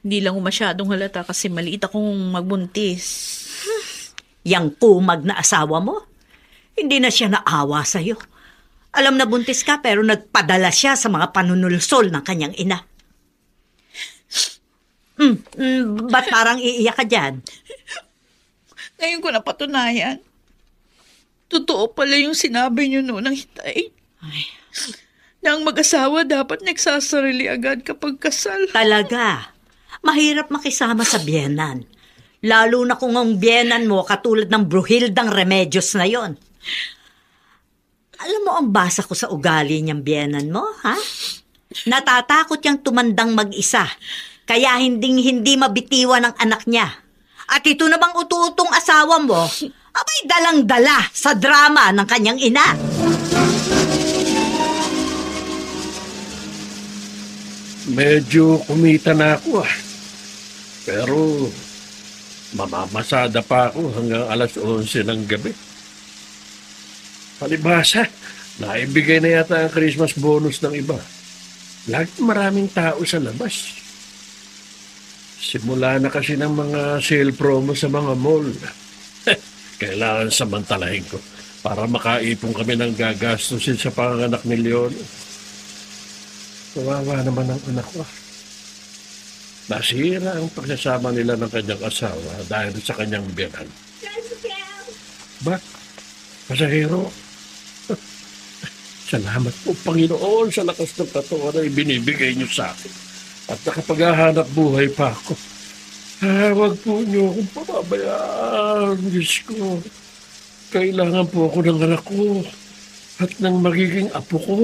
Speaker 2: Hindi lang ho masyadong halata kasi maliit akong magbuntis.
Speaker 5: Yang kumag na asawa mo? Hindi na siya naawa sa'yo. Alam na buntis ka pero nagpadala siya sa mga panunulsol ng kanyang ina. Ba't parang iiyak ka dyan?
Speaker 2: Ngayon ko napatunayan. Totoo pala yung sinabi niyo noon ng hitay. Na ang mag-asawa dapat nagsasarili agad kapag kasal.
Speaker 5: Talaga. Mahirap makisama sa biyenan. Lalo na kung ang biyenan mo katulad ng Bruhildang Remedios na yon. Alam mo ang basa ko sa ugali niyang biyenan mo, ha? Natatakot niyang tumandang mag-isa, kaya hindi mabitiwan ng anak niya. At ito namang utu-utong asawa mo, abay dalang-dala sa drama ng kanyang ina.
Speaker 4: Medyo kumita na ako Pero mamamasada pa ako hanggang alas 11 ng gabi. Palibhasa, naibigay na yata ang Christmas bonus ng iba. Lagi maraming tao sa labas. Simula na kasi ng mga sale promo sa mga mall. Kailangan samantalahin ko para makaipon kami ng gagastusin sa panganak ni Leon. Kawawa naman ang anak ko. Nasira ang pagsasama nila ng kanyang asawa dahil sa kanyang biyanan. Ba? Pasahero? Salamat po, Panginoon, sa lakas ng katawan na ibinibigay niyo sa akin. At nakapaghahanap buhay pa ako. Huwag po niyo akong pababayaan, Diyos ko. Kailangan po ako ng anak ko at ng magiging apo ko.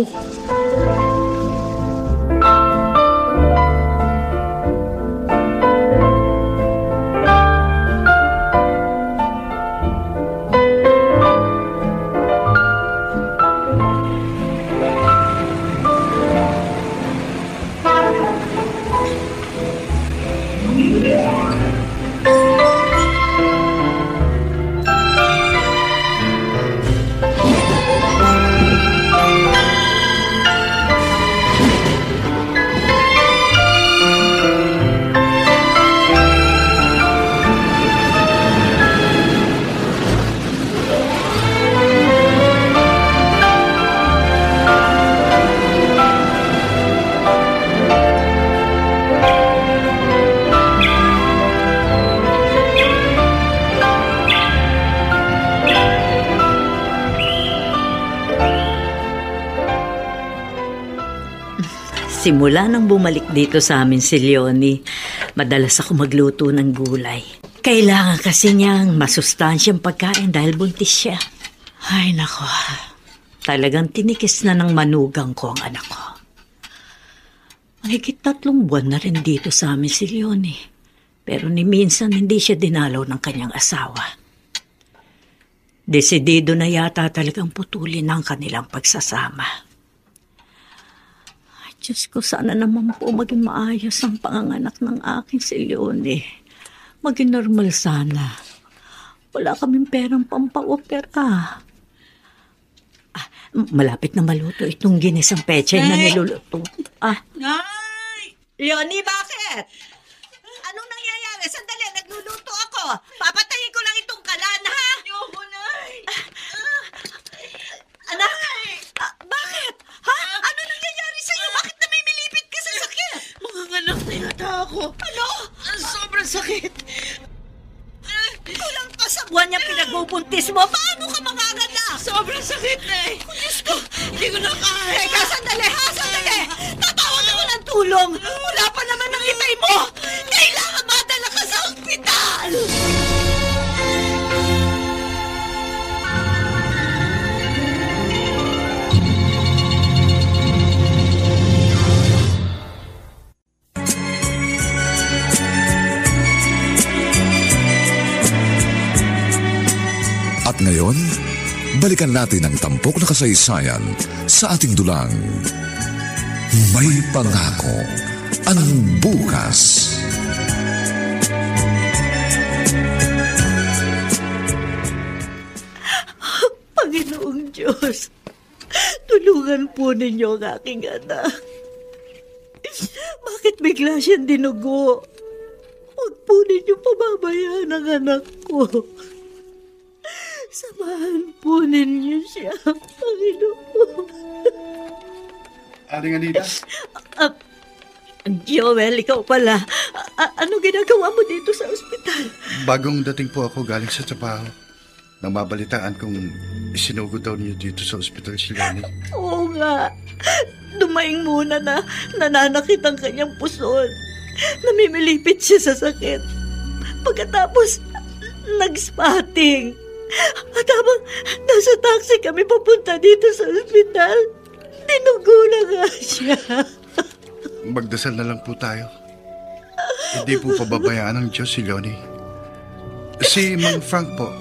Speaker 5: Simula nang bumalik dito sa amin si Leonie, madalas ako magluto ng gulay. Kailangan kasi niyang masustansyang pagkain dahil buntis siya. Ay nako, talagang tinikis na ng manugang ko ang anak ko. Mahigit 3 buwan na rin dito sa amin si Leonie. Pero ni minsan hindi siya dinalaw ng kanyang asawa. Desidido na yata talagang putulin ang kanilang pagsasama. Diyos ko, sana naman po maging maayos ang panganganak ng aking si Leonie. Maging normal sana. Wala kaming perang pampaopera. Malapit na maluto itong ginisang pechay na niluluto.
Speaker 2: Nay!
Speaker 5: Leonie, bakit? Anong nangyayari? Sandali, nagluluto ako. Papatayin ko lang itong kalan, ha?
Speaker 2: Ayoko, Nay!
Speaker 5: Anak, bakit? Ha? Ano nangyayari sa'yo? Bakit namimilipit ka sa sakit?
Speaker 2: Manganganak na yata ako.
Speaker 5: Ano?
Speaker 2: Sobrang sakit.
Speaker 5: Kulang pa sa buwan niyang pinagbubuntis mo. Paano ka manganganak?
Speaker 2: Sobrang sakit, Nay. Diyos ko, hindi ko na kaya.
Speaker 5: Teka, sandali, ha? Sandali! Tatawag ako ng tulong. Wala pa naman ang itay mo. Kailangan madala ka sa ospital.
Speaker 6: At ngayon, balikan natin ang tampok na kasaysayan sa ating dulang. May pangako ang bukas.
Speaker 5: Panginoong Diyos, tulungan po ninyo ang aking anak. Bakit bigla siyang dinugo? Huwag po ninyo pababayaan ang anak ko. Samahan po ninyo siya, Panginoon.
Speaker 8: Aling Anita?
Speaker 5: Joel, ikaw pala. Ano ginagawa mo dito sa ospital?
Speaker 8: Bagong dating po ako galing sa trabaho. Nang mabalitaan kong isinugod daw niyo dito sa ospital si Leonie.
Speaker 5: Oo nga. Dumaing muna na nananakit ang kanyang puson. Namimilipit siya sa sakit. Pagkatapos, nag-spotting. At habang nasa taxi kami papunta dito sa ospital, tinugo na nga siya.
Speaker 8: Magdasal na lang po tayo. Hindi po pababayaan ng Diyos si Leonie. Si Mang Frank po,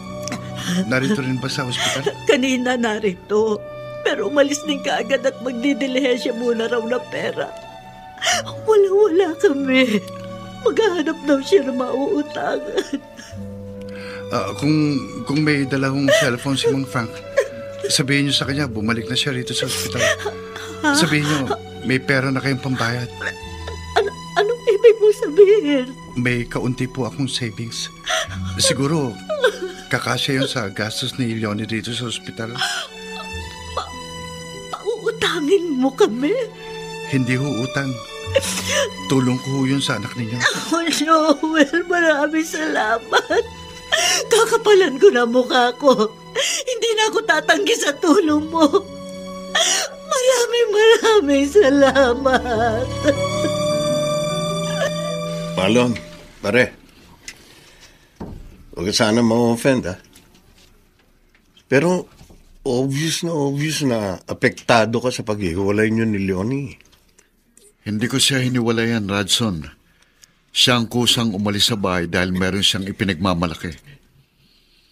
Speaker 8: narito rin ba sa ospital?
Speaker 5: Kanina narito. Pero umalis din kaagad at magdidilihensya muna raw ng pera. Wala kami. Maghahanap daw siya ng mauutangan.
Speaker 8: Kung may dalawang cellphone si Mang Frank, sabihin niyo sa kanya, bumalik na siya rito sa ospital. Sabihin niyo, may pera na kayong pambayad.
Speaker 5: Anong ibig mo sabihin?
Speaker 8: May kaunti po akong savings. Siguro, kakasya yun sa gastos ni Leonie dito sa ospital.
Speaker 5: Pauutangin mo kami?
Speaker 8: Hindi ho utang. Tulong ko ho yun sa anak ninyo.
Speaker 5: Oh, Joel, maraming salamat. Kakapalan ko na mukha ko. Hindi na ako tatanggi sa tulong mo. Maraming salamat.
Speaker 7: Marlon, pare. Huwag ka sana ma-offend, ha? Pero obvious na apektado ka sa paghihiwalay niyo ni Leonie.
Speaker 3: Hindi ko siya hiniwalayan, Radson. Siya ang kusang umalis sa bahay dahil meron siyang ipinagmamalaki.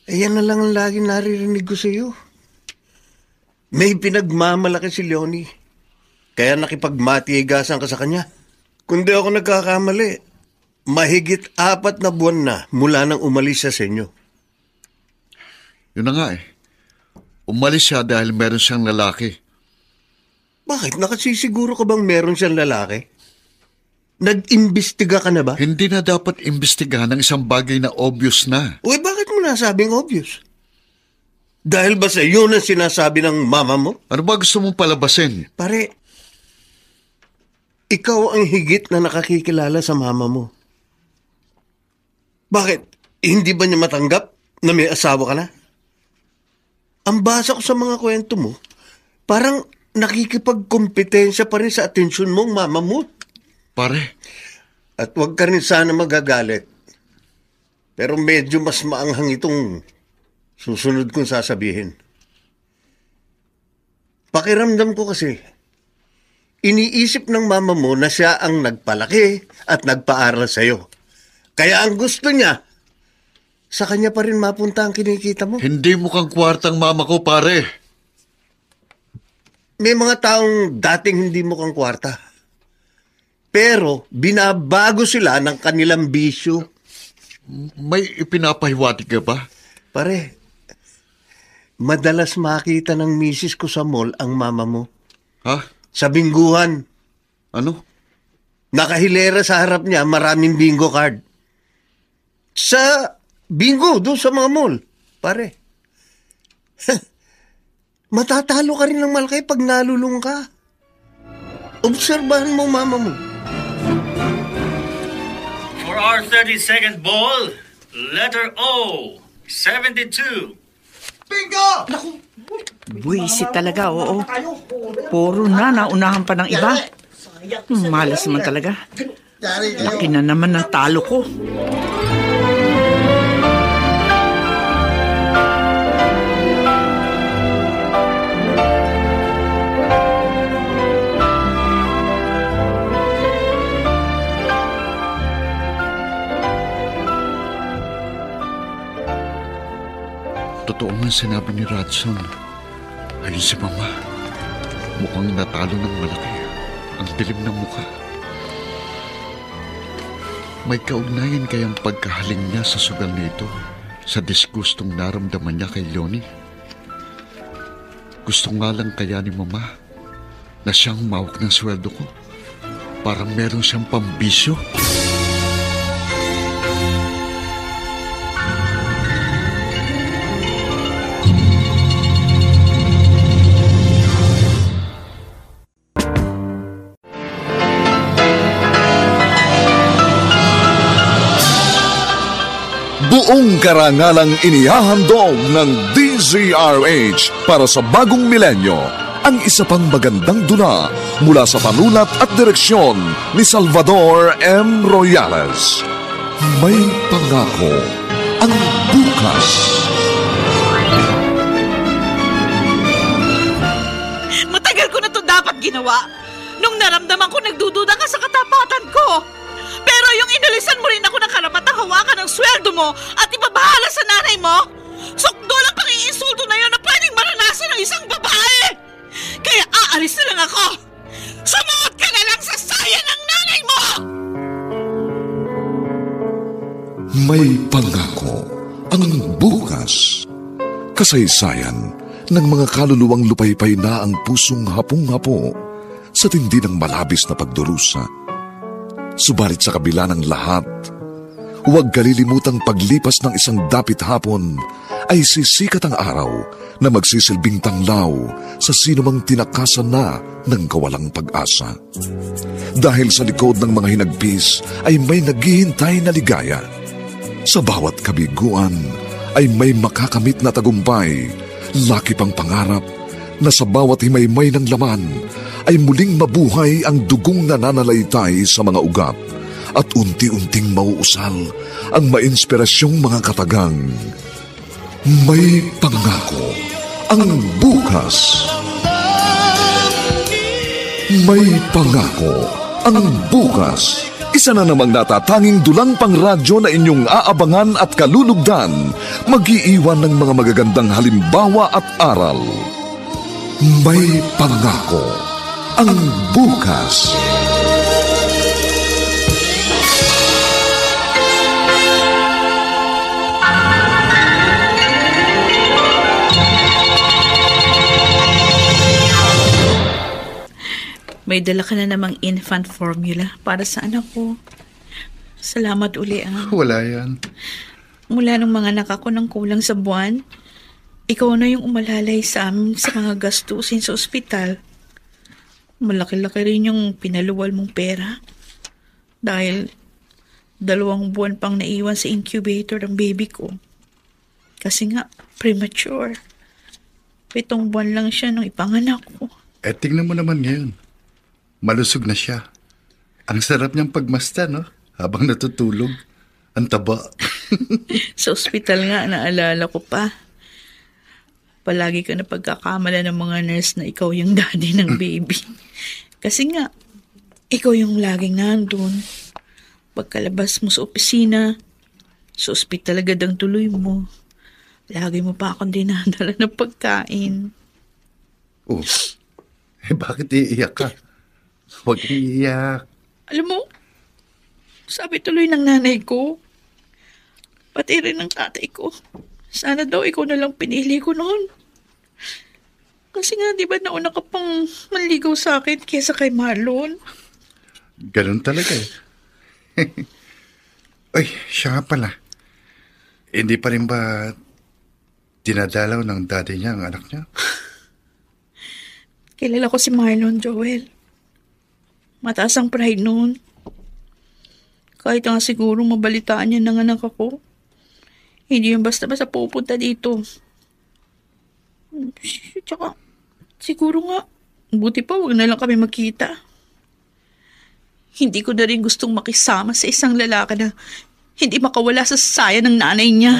Speaker 7: Yan na lang ang lagi naririnig ko sa iyo. May pinagmamalaki si Leonie. Kaya nakipagmatigasan ka sa kanya. Kundi ako nagkakamali, mahigit 4 na buwan na mula nang umalis siya sa inyo.
Speaker 3: Yun na nga eh. Umalis siya dahil meron siyang lalaki.
Speaker 7: Bakit? Nakasisiguro ka bang meron siyang lalaki? Nag-imbestiga ka na ba?
Speaker 3: Hindi na dapat imbestigahan ng isang bagay na obvious na.
Speaker 7: Uy, bakit mo nasabing obvious? Dahil ba sa iyo na sinasabi ng mama mo?
Speaker 3: Ano ba gusto mong palabasin?
Speaker 7: Pare, ikaw ang higit na nakakikilala sa mama mo. Bakit? Hindi ba niya matanggap na may asawa ka na? Ang basa ko sa mga kwento mo, parang nakikipagkompetensya pa rin sa atensyon mong mama mo.
Speaker 3: Pare.
Speaker 7: At huwag ka rin sana magagalit. Pero medyo mas maanghang itong susunod kong sasabihin. Pakiramdam ko kasi, iniisip ng mama mo na siya ang nagpalaki at nagpaaral sa'yo. Kaya ang gusto niya, sa kanya pa rin mapunta ang kinikita mo.
Speaker 3: Hindi mukhang kwartang mama ko, pare.
Speaker 7: May mga taong dating hindi mukhang kwarta. Pero binabago sila ng kanilang bisyo.
Speaker 3: May ipinapahiwatig ka ba?
Speaker 7: Pare, madalas makita ng misis ko sa mall ang mama mo.
Speaker 3: Ha?
Speaker 7: Sa bingguhan.
Speaker 3: Ano?
Speaker 7: Nakahilera sa harap niya, maraming bingo card. Sa bingo, doon sa mga mall. Pare, matatalo ka rin ng malaki pag nalulung ka. Obserbahan mo mama mo.
Speaker 9: For our 32nd ball, letter O, 72.
Speaker 8: Bingo!
Speaker 1: Buwisit talaga, oo. Puro na, naunahan pa ng iba. Malas naman talaga. Laki na naman ng talo ko.
Speaker 3: Totoo man sinabi ni Radson. Ayun si Mama. Mukhang natalo ng malaki. Ang dilim ng mukha. May kaugnayan kayang pagkahaling niya sa sugal nito sa disgustong naramdaman niya kay Leonie. Gusto nga lang kaya ni Mama na siyang mawak ng sweldo ko. Parang meron siyang pambisyo.
Speaker 6: Buong karangalang inihahandog ng DZRH para sa bagong milenyo ang isa pang magandang dula mula sa panulat at direksyon ni Salvador M. Royales. May pangako ang bukas.
Speaker 2: Matagal ko na to dapat ginawa. Nung naramdaman ko nagdududa ka sa katapatan ko. Pero yung inalisan mo rin ako ng karapatang hawakan ng sweldo mo at ipabahala sa nanay mo, sukdo lang pang iinsulto na yun na pwedeng maranasan ng isang babae. Kaya aalis na lang ako. Sumuot ka na lang sa saya ng nanay mo!
Speaker 6: May pangako ang bukas. Kasaysayan ng mga kaluluwang lupaypay na ang pusong hapong-hapo sa tindi ng malabis na pagdurusa. Subalit sa kabila ng lahat, huwag kalilimutang paglipas ng isang dapit hapon ay sisikat ang araw na magsisilbing tanglaw sa sinumang tinakasan na ng kawalang pag-asa. Dahil sa likod ng mga hinagpis ay may naghihintay na ligaya. Sa bawat kabiguan ay may makakamit na tagumpay, laki pang pangarap na sa bawat himaymay ng laman ay muling mabuhay ang dugong nananalaytay sa mga ugat at unti-unting mauusal ang mainspirasyong mga katagang. May pangako ang bukas. May pangako ang bukas. Isa na namang natatanging dulang pang radyo na inyong aabangan at kalulugdan, mag-iiwan ng mga magagandang halimbawa at aral. May pangako ang bukas.
Speaker 2: May dala ka na namang infant formula para sa anak ko. Salamat uli, ah.
Speaker 8: Wala yan.
Speaker 2: Mula nung mga anak ako ng kulang sa buwan, ikaw na yung umalalay sa amin sa mga gastusin sa ospital. Malaki-laki rin yung pinaluwal mong pera. Dahil 2 buwan pang naiwan sa incubator ng baby ko. Kasi nga, premature. 7 buwan lang siya nung ipanganak ko.
Speaker 8: Tingnan mo naman ngayon. Malusog na siya. Ang sarap niyang pagmasta, no? Habang natutulog. Ang taba.
Speaker 2: Sa ospital nga, naalala ko pa. Palagi ka na pagkakamala ng mga nurse na ikaw yung daddy ng baby. Kasi nga, ikaw yung laging nandun. Pagkalabas mo sa opisina, sa ospital agad ang tuloy mo. Lagi mo pa akong dinadala ng pagkain.
Speaker 8: Oh, bakit iiyak ka? Huwag iiyak.
Speaker 2: Alam mo, sabi tuloy ng nanay ko, pati rin ng tatay ko, sana daw ikaw na lang pinili ko noon. Kasi nga, di ba nauna ka pang manligaw sa akin kesa kay Marlon?
Speaker 8: Ganun talaga eh. Ay, siya nga pala. Hindi pa rin ba dinadalaw ng daddy niya ang anak niya?
Speaker 2: Kilala ko si Marlon, Joel. Mataas ang pride noon. Kahit nga siguro mabalitaan niya ng anak ako, hindi yung basta-basta pupunta dito. Tsaka, siguro nga, buti pa huwag na lang kami magkita. Hindi ko na rin gustong makisama sa isang lalaki na hindi makawala sa saya ng nanay niya.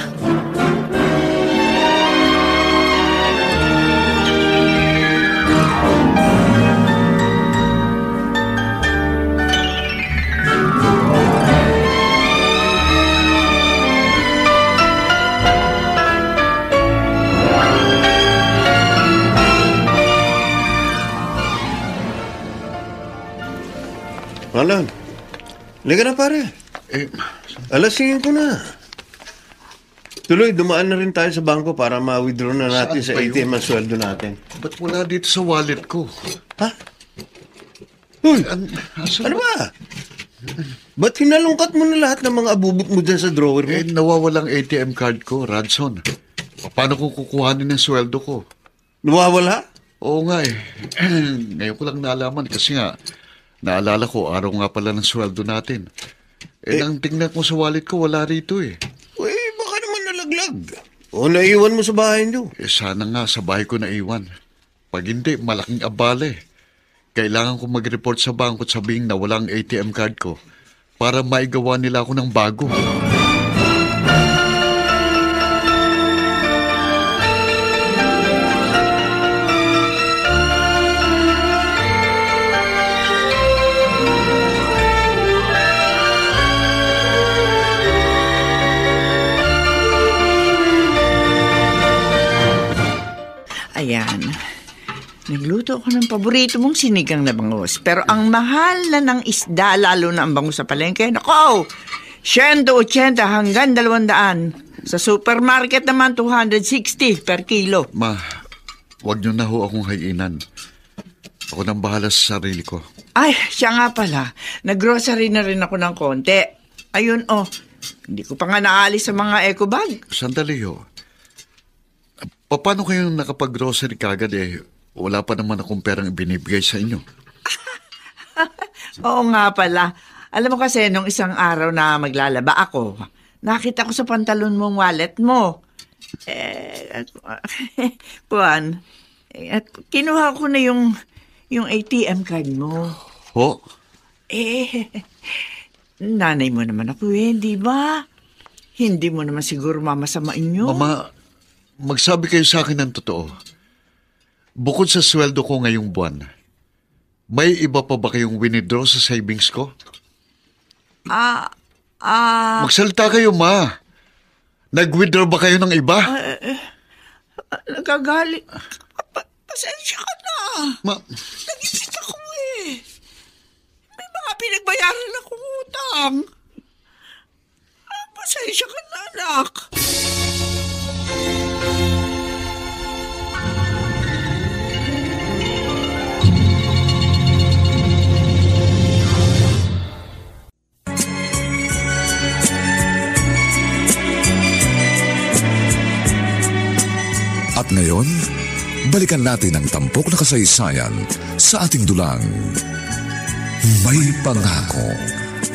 Speaker 7: Marlon, liga na pare. Alas 5 na. Tuloy, dumaan na rin tayo sa bangko para ma-withdraw na natin sa ATM ang sweldo natin.
Speaker 3: Ba't wala dito sa wallet ko?
Speaker 7: Ha? Uy, ano ba? Ba't hinalungkat mo na lahat ng mga abubot mo dyan sa drawer mo?
Speaker 3: Nawawalang ATM card ko, Radson. Paano ko kukuhanin ng sweldo ko?
Speaker 7: Nawawala?
Speaker 3: Oo nga eh. Ngayon ko lang naalaman kasi nga, naalala ko, araw nga pala ng sweldo natin. Nang tingnan ko sa wallet ko, wala rito eh.
Speaker 7: Uy, baka naman nalaglag. O naiwan mo sa bahay niyo.
Speaker 3: Sana nga sa bahay ko naiwan. Pag hindi, malaking abale. Kailangan ko mag-report sa bangko at sabihin na walang ATM card ko para maigawa nila ako ng bago.
Speaker 1: Nagluto ako ng paborito mong sinigang na bangus. Pero ang mahal na ng isda, lalo na ang bangus sa palengke, nako, 180 hanggang 200. Sa supermarket naman, 260 per kilo.
Speaker 3: Ma, wag niyo na ho akong hayinan. Ako nang bahala sa sarili ko.
Speaker 1: Ay, siya nga pala. Nag-grocery na rin ako ng konti. Ayun, oh. Hindi ko pa nga naalis sa mga eco bag.
Speaker 3: Sandali ho. Paano kayong nakapag-grocery kagad wala pa naman akong perang ibinibigay sa inyo?
Speaker 1: Oo nga pala. Alam mo kasi, nung isang araw na maglalaba ako, nakita ko sa pantalon mong wallet mo. Juan, kinuha ko na yung ATM card mo.
Speaker 3: Ho?
Speaker 1: Nanay mo naman ako di ba? Hindi mo naman siguro mamasamain yun.
Speaker 3: Mama, magsabi kayo sa akin ng totoo. Bukod sa sweldo ko ngayong buwan, may iba pa ba kayong winidraw sa savings ko? Magsalita kayo, Ma. Nag-withdraw ba kayo ng iba?
Speaker 1: Nagagalit. Pasensya ka na.
Speaker 3: Ma,
Speaker 1: Nag-isip ako May mga pinagbayaran akong utang. Pasensya ka na, anak.
Speaker 6: At ngayon, balikan natin ang tampok na kasaysayan sa ating dulang. May pangako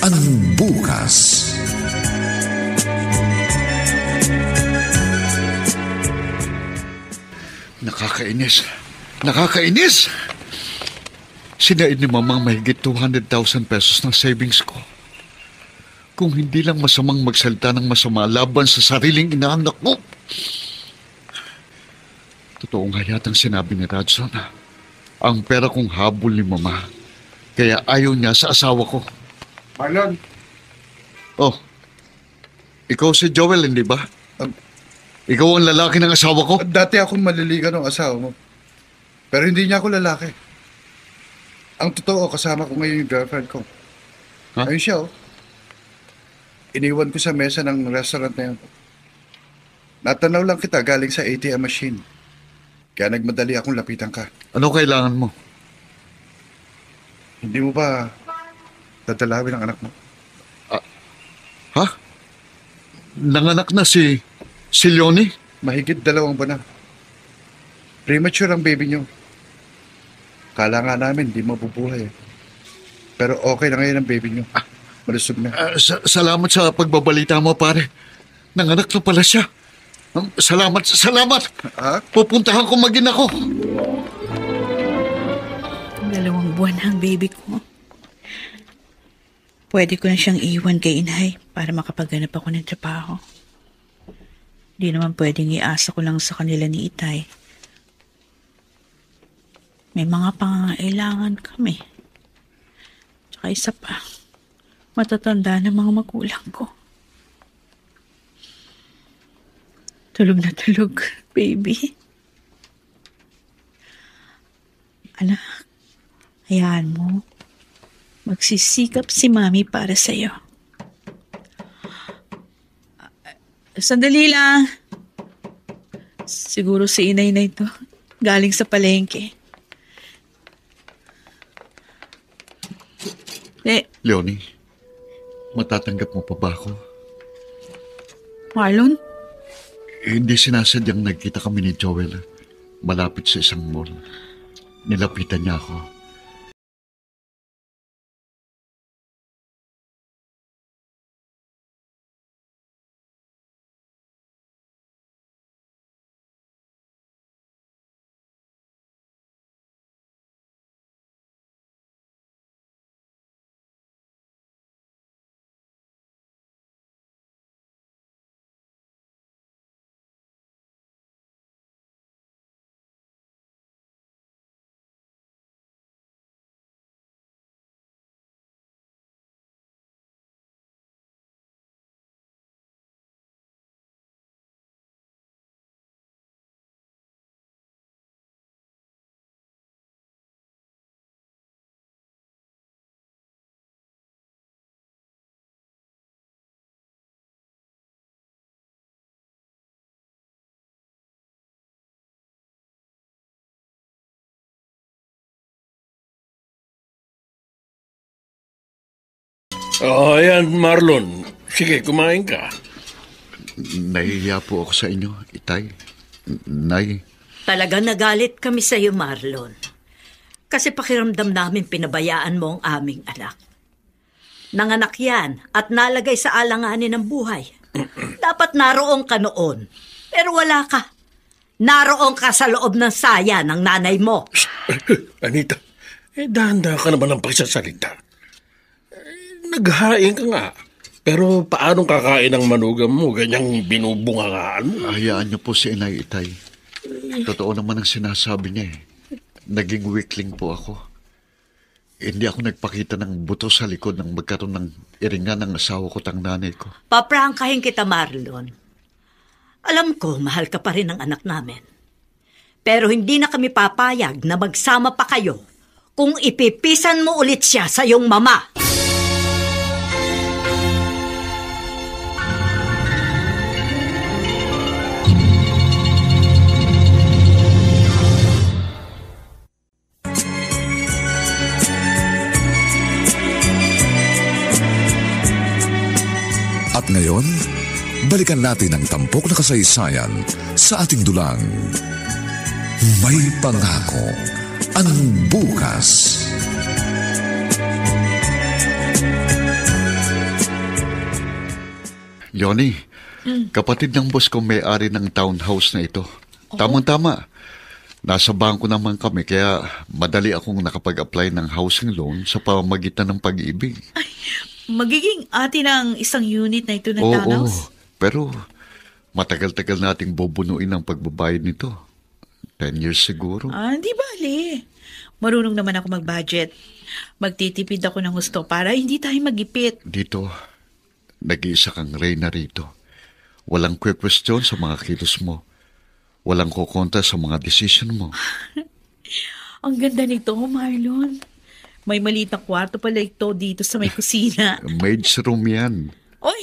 Speaker 6: ang bukas.
Speaker 3: Nakakainis. Nakakainis! Sinaid ni Mamang mahigit 200,000 pesos ng savings ko. Kung hindi lang masamang magsalita ng masama laban sa sariling inaanak ko. Totoo nga yatang sinabi ni Radson. Ang pera kong habol ni Mama. Kaya ayaw niya sa asawa ko.
Speaker 8: Marlon,
Speaker 3: Oh, ikaw si Joel, hindi ba? Ikaw ang lalaki ng asawa ko?
Speaker 8: dati akong maliligan ng asawa mo. Pero hindi niya ako lalaki. Ang totoo, kasama ko ngayon yung girlfriend ko.
Speaker 3: Ha?
Speaker 8: Ayun siya, Iniwan ko sa mesa ng restaurant na yun. Natanaw lang kita galing sa ATM machine. Kaya nagmadali akong lapitan ka.
Speaker 3: Ano kailangan mo?
Speaker 8: Hindi mo ba dadalawin ang anak mo?
Speaker 3: Ha? Nanganak na si Leonie?
Speaker 8: Mahigit 2 buwan na. Premature ang baby niyo. Kala nga namin, di mabubuhay. Pero okay na ngayon ang baby niyo. Malusog na.
Speaker 3: Salamat sa pagbabalita mo, pare. Nanganak na pala siya. Salamat.
Speaker 8: Ha?
Speaker 3: Pupuntahan ko mag-ina ko.
Speaker 2: 2 buwan na ang baby ko. Pwede ko na siyang iwan kay inay para makapaghanap ako ng trabaho. Di naman pwedeng iasa ko lang sa kanila ni Itay. May mga pangangailangan kami. Tsaka isa pa, matatanda na mga magulang ko. Tulog na tulog, baby. Anak, hayaan mo. Magsisikap si Mami para sa'yo. Sandali lang. Siguro si inay na ito. Galing sa palengke.
Speaker 3: Leonie, matatanggap mo pa ba ako?
Speaker 2: Marlon?
Speaker 3: Hindi sinasadyang nagkita kami ni Joel malapit sa isang mall. Nilapitan niya ako.
Speaker 4: Ayan, Marlon. Sige, kumain ka.
Speaker 3: Nahihiya po ako sa inyo, Itay. Nay.
Speaker 5: Talaga nagalit kami sa iyo, Marlon. Kasi pakiramdam namin pinabayaan mo ang aming anak. Nanganak yan at nalagay sa alanganin ng buhay. Dapat naroon ka noon. Pero wala ka. Naroon ka sa loob ng saya ng nanay mo.
Speaker 4: Anita, dahan-dahan ka naman ng pagsasalita. Naghain ka nga. Pero paano kakain ang manugang mo? Ganyang binubungangaan mo.
Speaker 3: Hayaan niyo po si Inay, Itay. Totoo naman ang sinasabi niya eh. Naging weakling po ako. Hindi ako nagpakita ng buto sa likod nang magkaroon ng iringan ng asawa ko tang nanay ko.
Speaker 5: Paprangkahin kita, Marlon. Alam ko, mahal ka pa rin ng anak namin. Pero hindi na kami papayag na magsama pa kayo kung ipipisan mo ulit siya sa iyong mama.
Speaker 6: At ngayon, balikan natin ang tampok na kasaysayan sa ating dulang. May pangako ang bukas.
Speaker 3: Yoni, kapatid ng boss ko may-ari ng townhouse na ito. Tamang-tama. Nasa bangko naman kami kaya madali akong nakapag-apply ng housing loan sa pamamagitan ng pag-ibig.
Speaker 2: Magiging atin ang isang unit na ito ng townhouse?
Speaker 3: Pero matagal-tagal nating bubunuin ang pagbabayad nito. 10 years siguro.
Speaker 2: Di bali. Marunong naman ako mag-budget. Magtitipid ako ng gusto para hindi tayo magipit.
Speaker 3: Dito, nag-iisa kang reyna rito. Walang question sa mga kilos mo. Walang kukontra sa mga decision mo.
Speaker 2: Ang ganda nito, Marlon. May maliit na kwarto pala ito dito sa may kusina.
Speaker 3: Maid's room yan.
Speaker 2: Oy,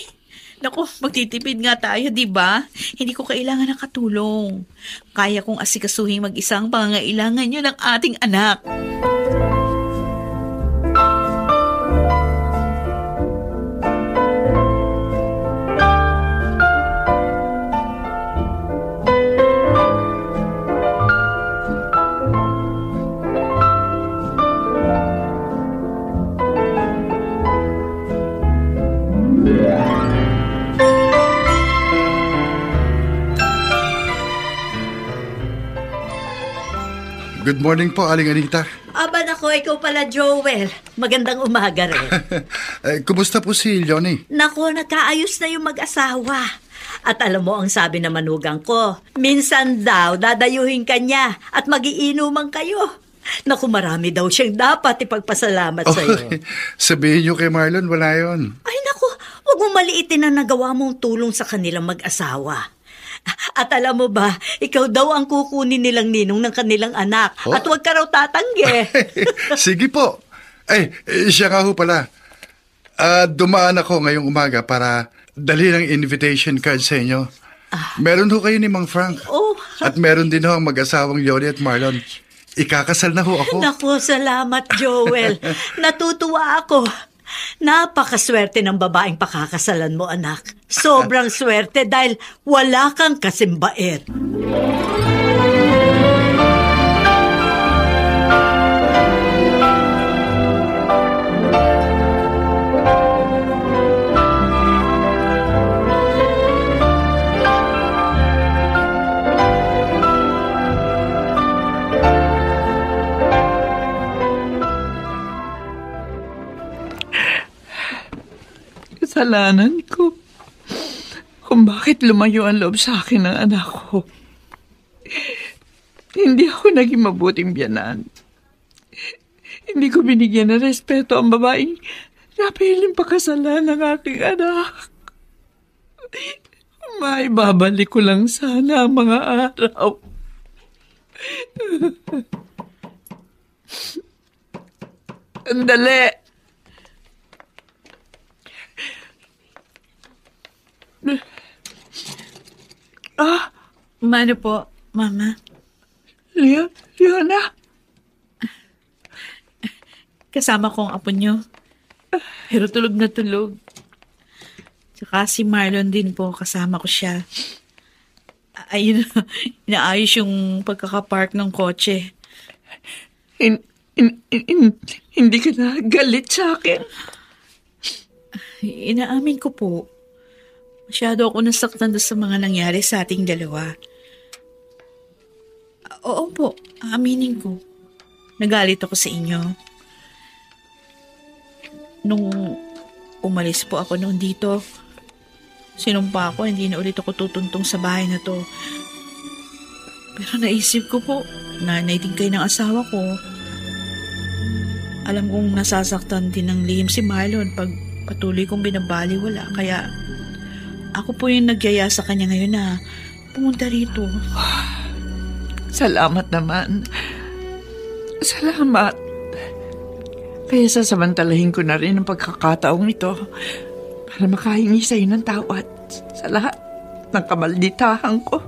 Speaker 2: naku, magtitipid nga tayo, di ba? Hindi ko kailangan ng katulong. Kaya kong asikasuhin mag-isang pangangailangan yun ng ating anak.
Speaker 8: Good morning po, Aling Anita.
Speaker 5: Aba nako, ikaw pala, Joel. Magandang umaga rin.
Speaker 8: Kumusta po si Leonie?
Speaker 5: Nako, nagkaayos na yung mag-asawa. At alam mo ang sabi ng manugang ko, minsan daw dadayuhin ka niya at magiinuman kayo. Naku, marami daw siyang dapat ipagpasalamat sa'yo.
Speaker 8: Sabihin niyo kay Marlon, wala yon.
Speaker 5: Ay naku, huwag mo maliitin ang nagawa mong tulong sa kanilang mag-asawa. At alam mo ba, ikaw daw ang kukunin nilang ninong ng kanilang anak. At huwag ka raw tatanggi.
Speaker 8: Sige po. Ay, siya nga ho pala. Dumaan ako ngayong umaga para dali ng invitation card sa inyo. Meron ho kayo ni Mang Frank. At meron din ho ang mag-asawang Leonie at Marlon. Ikakasal na ho ako.
Speaker 5: Naku, salamat, Joel. Natutuwa ako. Napakaswerte ng babaeng pakakasalan mo, anak. Sobrang swerte dahil wala kang kasimbaet.
Speaker 1: Kasalanan ko kung bakit lumayo ang loob sa akin ng anak ko. Hindi ako naging mabuting biyanan. Hindi ko binigyan ng respeto ang babaeng napiling pakasalan ng aking anak. Maibabalik ko lang sana ang mga araw. Andali!
Speaker 2: Mano po, Mama?
Speaker 1: Leona?
Speaker 2: Kasama ko ang apo niyo. Pero tulog na tulog. Tsaka si Marlon din po, kasama ko siya. Ayun, inaayos yung pagkakapark ng kotse.
Speaker 1: Hindi ka na galit sa akin.
Speaker 2: Inaamin ko po. Masyado ako nasaktan doon sa mga nangyari sa ating dalawa. Oo po, aaminin ko. Nagalit ako sa inyo. Nung umalis po ako noon dito, sinumpa ako, hindi na ulit ako tutuntong sa bahay na to. Pero naisip ko po, nanay din kayo ng asawa ko. Alam kong nasasaktan din ng lihim si Marlon pag patuloy kong binabaliwala. Kaya ako po yung nagyaya sa kanya ngayon na pumunta rito.
Speaker 1: Salamat naman. Salamat. Kaya sasamantalahin ko na rin ang pagkakataong ito para makahingi sa'yo ng tawad sa lahat ng kamalditahan ko.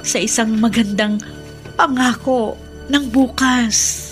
Speaker 2: Sa isang magandang pangako ng bukas.